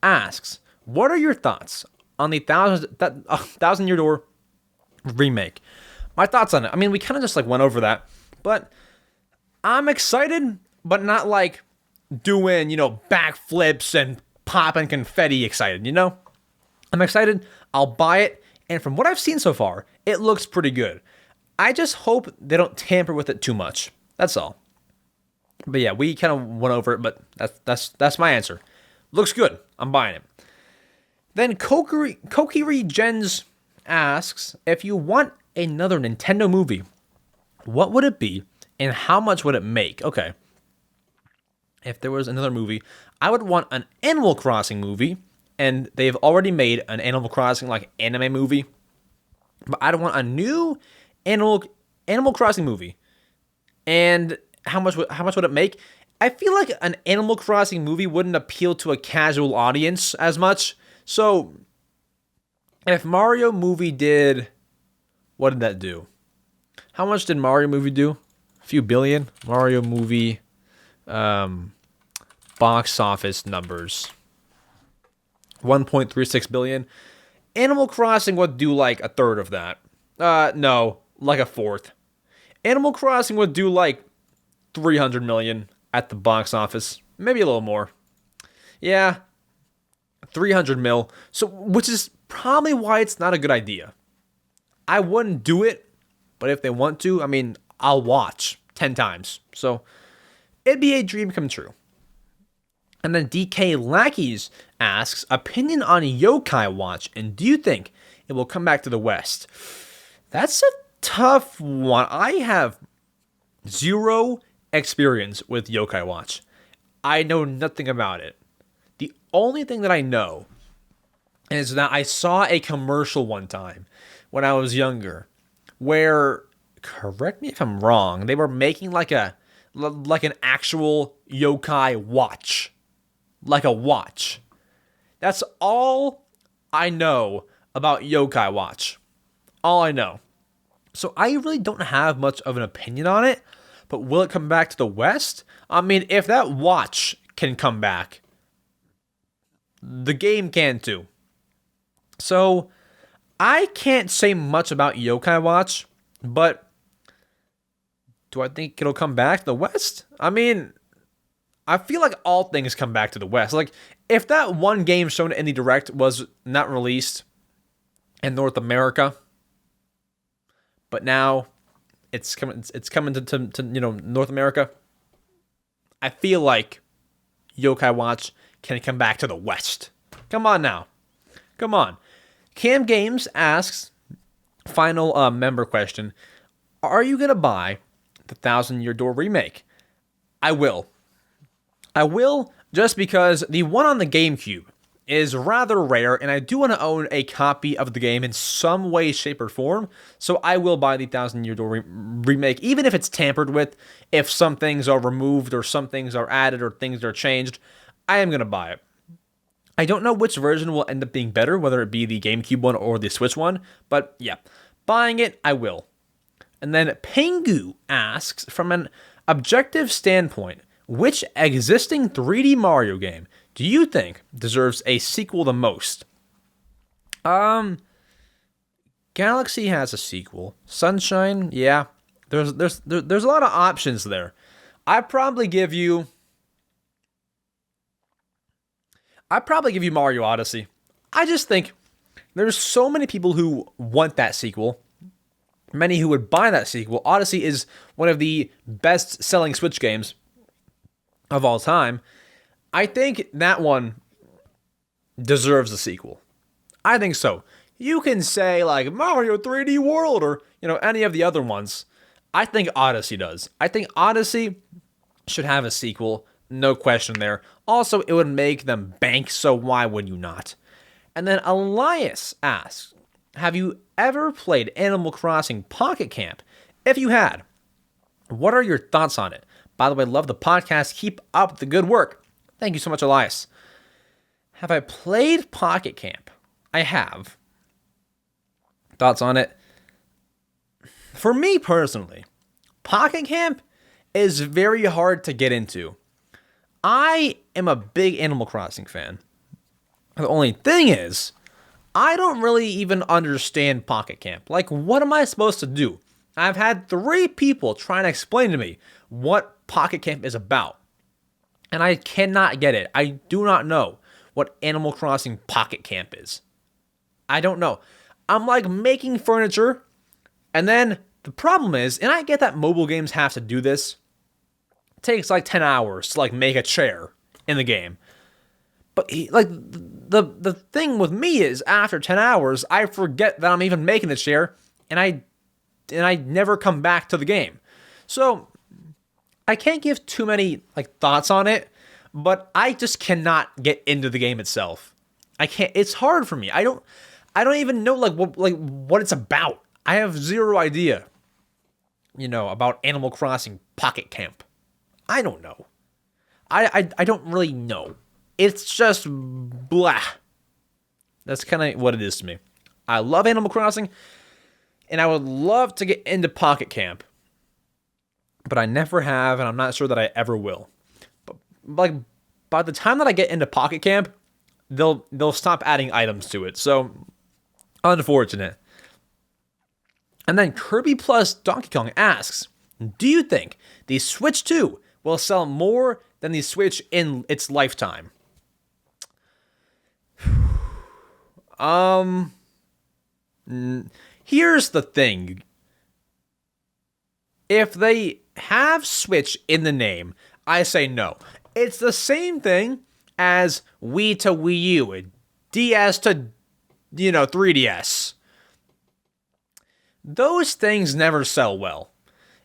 Speaker 1: asks, what are your thoughts on the Thousand Year Door remake? My thoughts on it. I mean, we kind of just went over that, but I'm excited, but not doing, backflips and popping confetti excited, I'm excited. I'll buy it. And from what I've seen so far, it looks pretty good. I just hope they don't tamper with it too much. That's all. But yeah, we kind of went over it, but that's my answer. Looks good. I'm buying it. Then Kokiri Jens asks, if you want another Nintendo movie, what would it be and how much would it make? Okay. If there was another movie, I would want an Animal Crossing movie, and they've already made an Animal Crossing anime movie. But I'd want a new Animal Crossing movie. And how much would it make? I feel like an Animal Crossing movie wouldn't appeal to a casual audience as much. So, if Mario movie did, what did that do? How much did Mario movie do? A few billion. Mario movie Box office numbers. 1.36 billion. Animal Crossing would do like a third of that. No, like a fourth. Animal Crossing would do like 300 million at the box office. Maybe a little more. Yeah, 300 mil. So, which is probably why it's not a good idea. I wouldn't do it, but if they want to, I mean, I'll watch 10 times. So, it'd be a dream come true. And then DK Lackeys asks, opinion on Yokai Watch, and do you think it will come back to the West? That's a tough one. I have zero experience with Yokai Watch. I know nothing about it. The only thing that I know is that I saw a commercial one time when I was younger where, correct me if I'm wrong, they were making like an actual yokai watch. Like a watch. That's all I know about Yokai Watch. All I know. So I really don't have much of an opinion on it, but will it come back to the West? I mean, if that watch can come back, the game can too. So I can't say much about Yokai Watch, but do I think it'll come back to the West? I mean, I feel like all things come back to the West. Like, if that one game shown in the Direct was not released in North America, but now it's coming to North America, I feel like Yokai Watch can come back to the West. Come on now. Come on. Cam Games asks, final member question, are you going to buy the 1,000 Year Door remake? I will. I will, just because the one on the GameCube is rather rare, and I do want to own a copy of the game in some way, shape, or form, so I will buy the 1,000 Year Door remake, even if it's tampered with, if some things are removed, or some things are added, or things are changed, I am going to buy it. I don't know which version will end up being better, whether it be the GameCube one or the Switch one, but yeah, buying it, I will. And then Pengu asks, from an objective standpoint, which existing 3D Mario game do you think deserves a sequel the most? Galaxy has a sequel. Sunshine, yeah. There's a lot of options there. I'd probably give you Mario Odyssey. I just think there's so many people who want that sequel. Many who would buy that sequel. Odyssey is one of the best-selling Switch games of all time. I think that one deserves a sequel. I think so. You can say like Mario 3D World or, any of the other ones. I think Odyssey does. I think Odyssey should have a sequel. No question there. Also, it would make them bank, so why would you not? And then Elias asks, have you ever played Animal Crossing Pocket Camp? If you had, what are your thoughts on it? By the way, love the podcast. Keep up the good work. Thank you so much, Elias. Have I played Pocket Camp? I have. Thoughts on it? For me personally, Pocket Camp is very hard to get into. I am a big Animal Crossing fan. The only thing is, I don't really even understand Pocket Camp. Like, what am I supposed to do? I've had 3 people trying to explain to me what Pocket Camp is about. And I cannot get it. I do not know what Animal Crossing Pocket Camp is. I don't know. I'm like making furniture, and then the problem is, and I get that mobile games have to do this, it takes like 10 hours to like make a chair in the game. But like the thing with me is after 10 hours, I forget that I'm even making the chair, and I never come back to the game. So I can't give too many like thoughts on it, but I just cannot get into the game itself. I can't. It's hard for me. I don't even know what it's about. I have zero idea, about Animal Crossing Pocket Camp. I don't know. I don't really know. It's just blah. That's kind of what it is to me. I love Animal Crossing, and I would love to get into Pocket Camp, but I never have, and I'm not sure that I ever will. like by the time that I get into Pocket Camp, they'll stop adding items to it. So unfortunate. And then Kirby Plus Donkey Kong asks, do you think the Switch 2 will sell more than the Switch in its lifetime? Here's the thing. If they have Switch in the name, I say no. It's the same thing as Wii to Wii U, DS to, 3DS. Those things never sell well.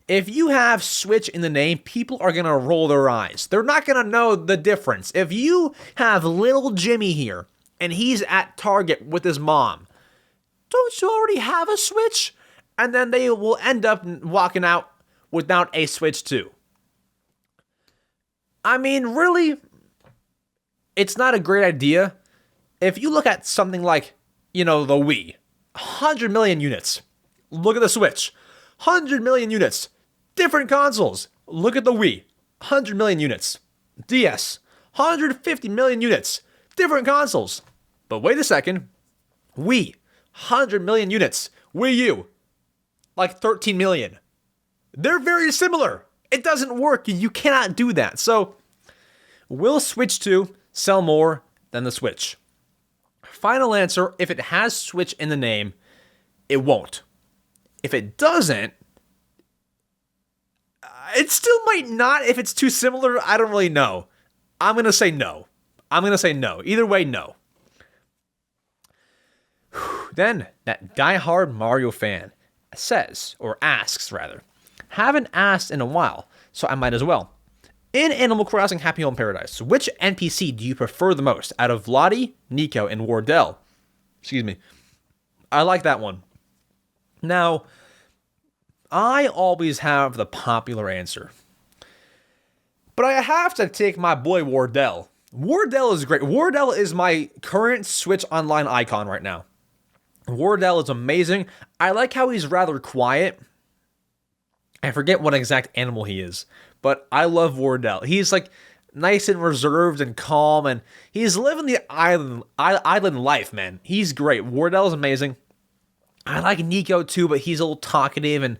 Speaker 1: If you have Switch in the name, people are going to roll their eyes. They're not going to know the difference. If you have little Jimmy here, and he's at Target with his mom, don't you already have a Switch? And then they will end up walking out without a Switch 2. I mean, really, it's not a great idea. If you look at something like, the Wii, 100 million units. Look at the Switch, 100 million units. Different consoles. Look at the Wii, 100 million units. DS, 150 million units. Different consoles. But wait a second. Wii, 100 million units. Wii U, like 13 million. They're very similar. It doesn't work. You cannot do that. So, will Switch 2 sell more than the Switch? Final answer, if it has Switch in the name, it won't. If it doesn't, it still might not. If it's too similar, I don't really know. I'm going to say no. Either way, no. Then, that diehard Mario fan says, or asks rather, haven't asked in a while, so I might as well. In Animal Crossing Happy Home Paradise, which NPC do you prefer the most out of Lottie, Nico, and Wardell? Excuse me. I like that one. Now, I always have the popular answer. But I have to take my boy Wardell. Wardell is great. Wardell is my current Switch Online icon right now. Wardell is amazing. I like how he's rather quiet. I forget what exact animal he is, but I love Wardell. He's like nice and reserved and calm, and he's living the island life, man. He's great. Wardell is amazing. I like Nico too, but he's a little talkative and,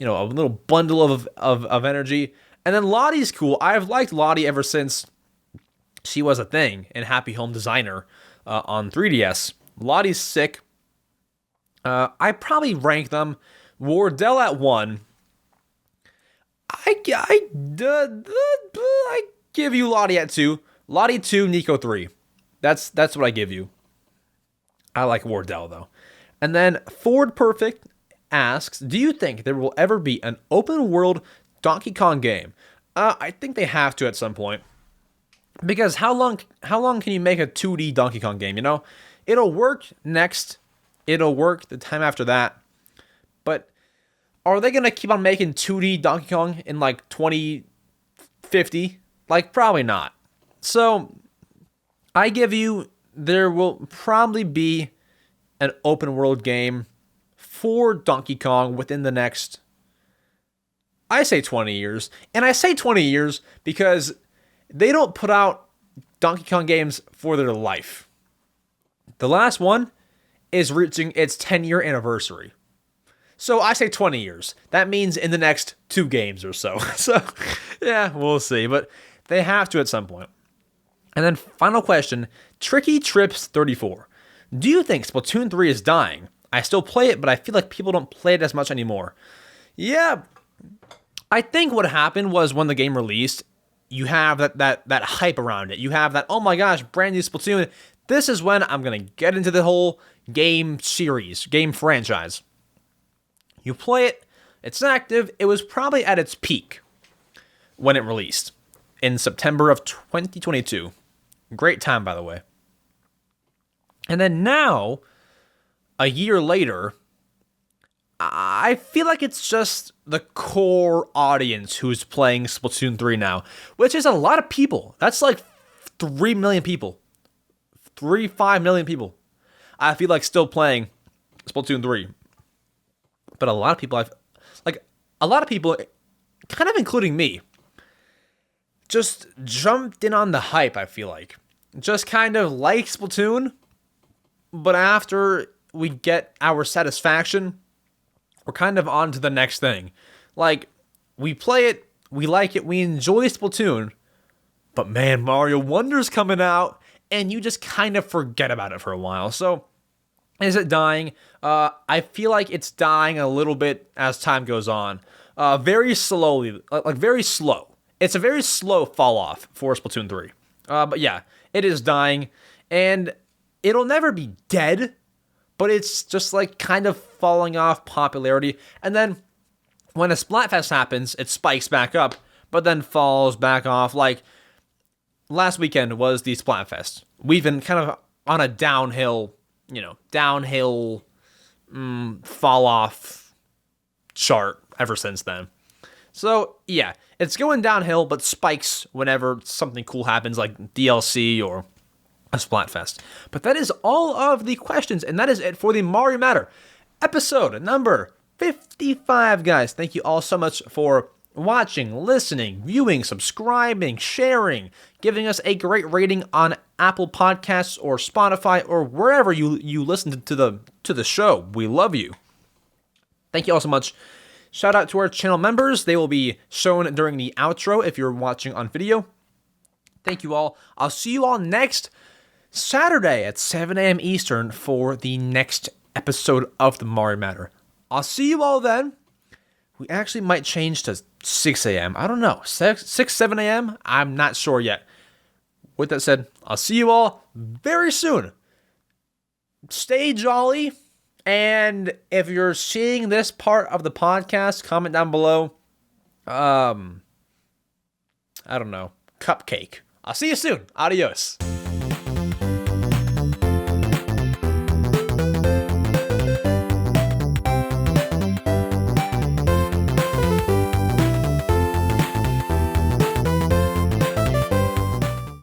Speaker 1: a little bundle of energy. And then Lottie's cool. I've liked Lottie ever since she was a thing in Happy Home Designer on 3DS. Lottie's sick. I probably rank them. Wardell at 1. I give you Lottie at 2. Lottie 2, Nico 3. That's what I give you. I like Wardell though. And then Ford Perfect asks, do you think there will ever be an open world Donkey Kong game? I think they have to at some point. Because how long can you make a 2D Donkey Kong game, It'll work next. It'll work the time after that. But are they going to keep on making 2D Donkey Kong in like 2050? Like, probably not. So, I give you, there will probably be an open world game for Donkey Kong within the next, I say 20 years. And I say 20 years because they don't put out Donkey Kong games for their life. The last one is reaching its 10-year anniversary. So I say 20 years. That means in the next 2 games or so. So, yeah, we'll see. But they have to at some point. And then final question, Tricky Trips 34. Do you think Splatoon 3 is dying? I still play it, but I feel like people don't play it as much anymore. Yeah, I think what happened was when the game released, you have that hype around it. You have that, oh my gosh, brand new Splatoon. This is when I'm going to get into the whole game series, game franchise. You play it, it's active. It was probably at its peak when it released in September of 2022. Great time, by the way. And then now, a year later, I feel like it's just the core audience who's playing Splatoon 3 now, which is a lot of people. That's like 3 million people. 5 million people. I feel like still playing Splatoon 3. But a lot of people, kind of including me, just jumped in on the hype, I feel like. Just kind of like Splatoon, but after we get our satisfaction, we're kind of on to the next thing. Like, we play it, we like it, we enjoy Splatoon, but man, Mario Wonder's coming out, and you just kind of forget about it for a while. So, is it dying? I feel like it's dying a little bit as time goes on. Very slowly, like very slow. It's a very slow fall off for Splatoon 3. But yeah, it is dying, and it'll never be dead, but it's just like kind of falling off popularity. And then when a Splatfest happens, it spikes back up, but then falls back off. Like last weekend was the Splatfest. We've been kind of on a downhill fall off chart ever since then. So yeah, it's going downhill, but spikes whenever something cool happens, like DLC or a Splatfest. But that is all of the questions, and that is it for the Mario Matter episode number 55, guys. Thank you all so much for watching, listening, viewing, subscribing, sharing, giving us a great rating on Apple Podcasts or Spotify or wherever you listen to the show. We love you. Thank you all so much. Shout out to our channel members. They will be shown during the outro if you're watching on video. Thank you all. I'll see you all next Saturday at 7 a.m. Eastern for the next episode of the Mario Matter. I'll see you all then. We actually might change to 6 a.m. I don't know. 6, 7 a.m.? I'm not sure yet. With that said, I'll see you all very soon. Stay jolly. And if you're seeing this part of the podcast, comment down below. I don't know. Cupcake. I'll see you soon. Adios.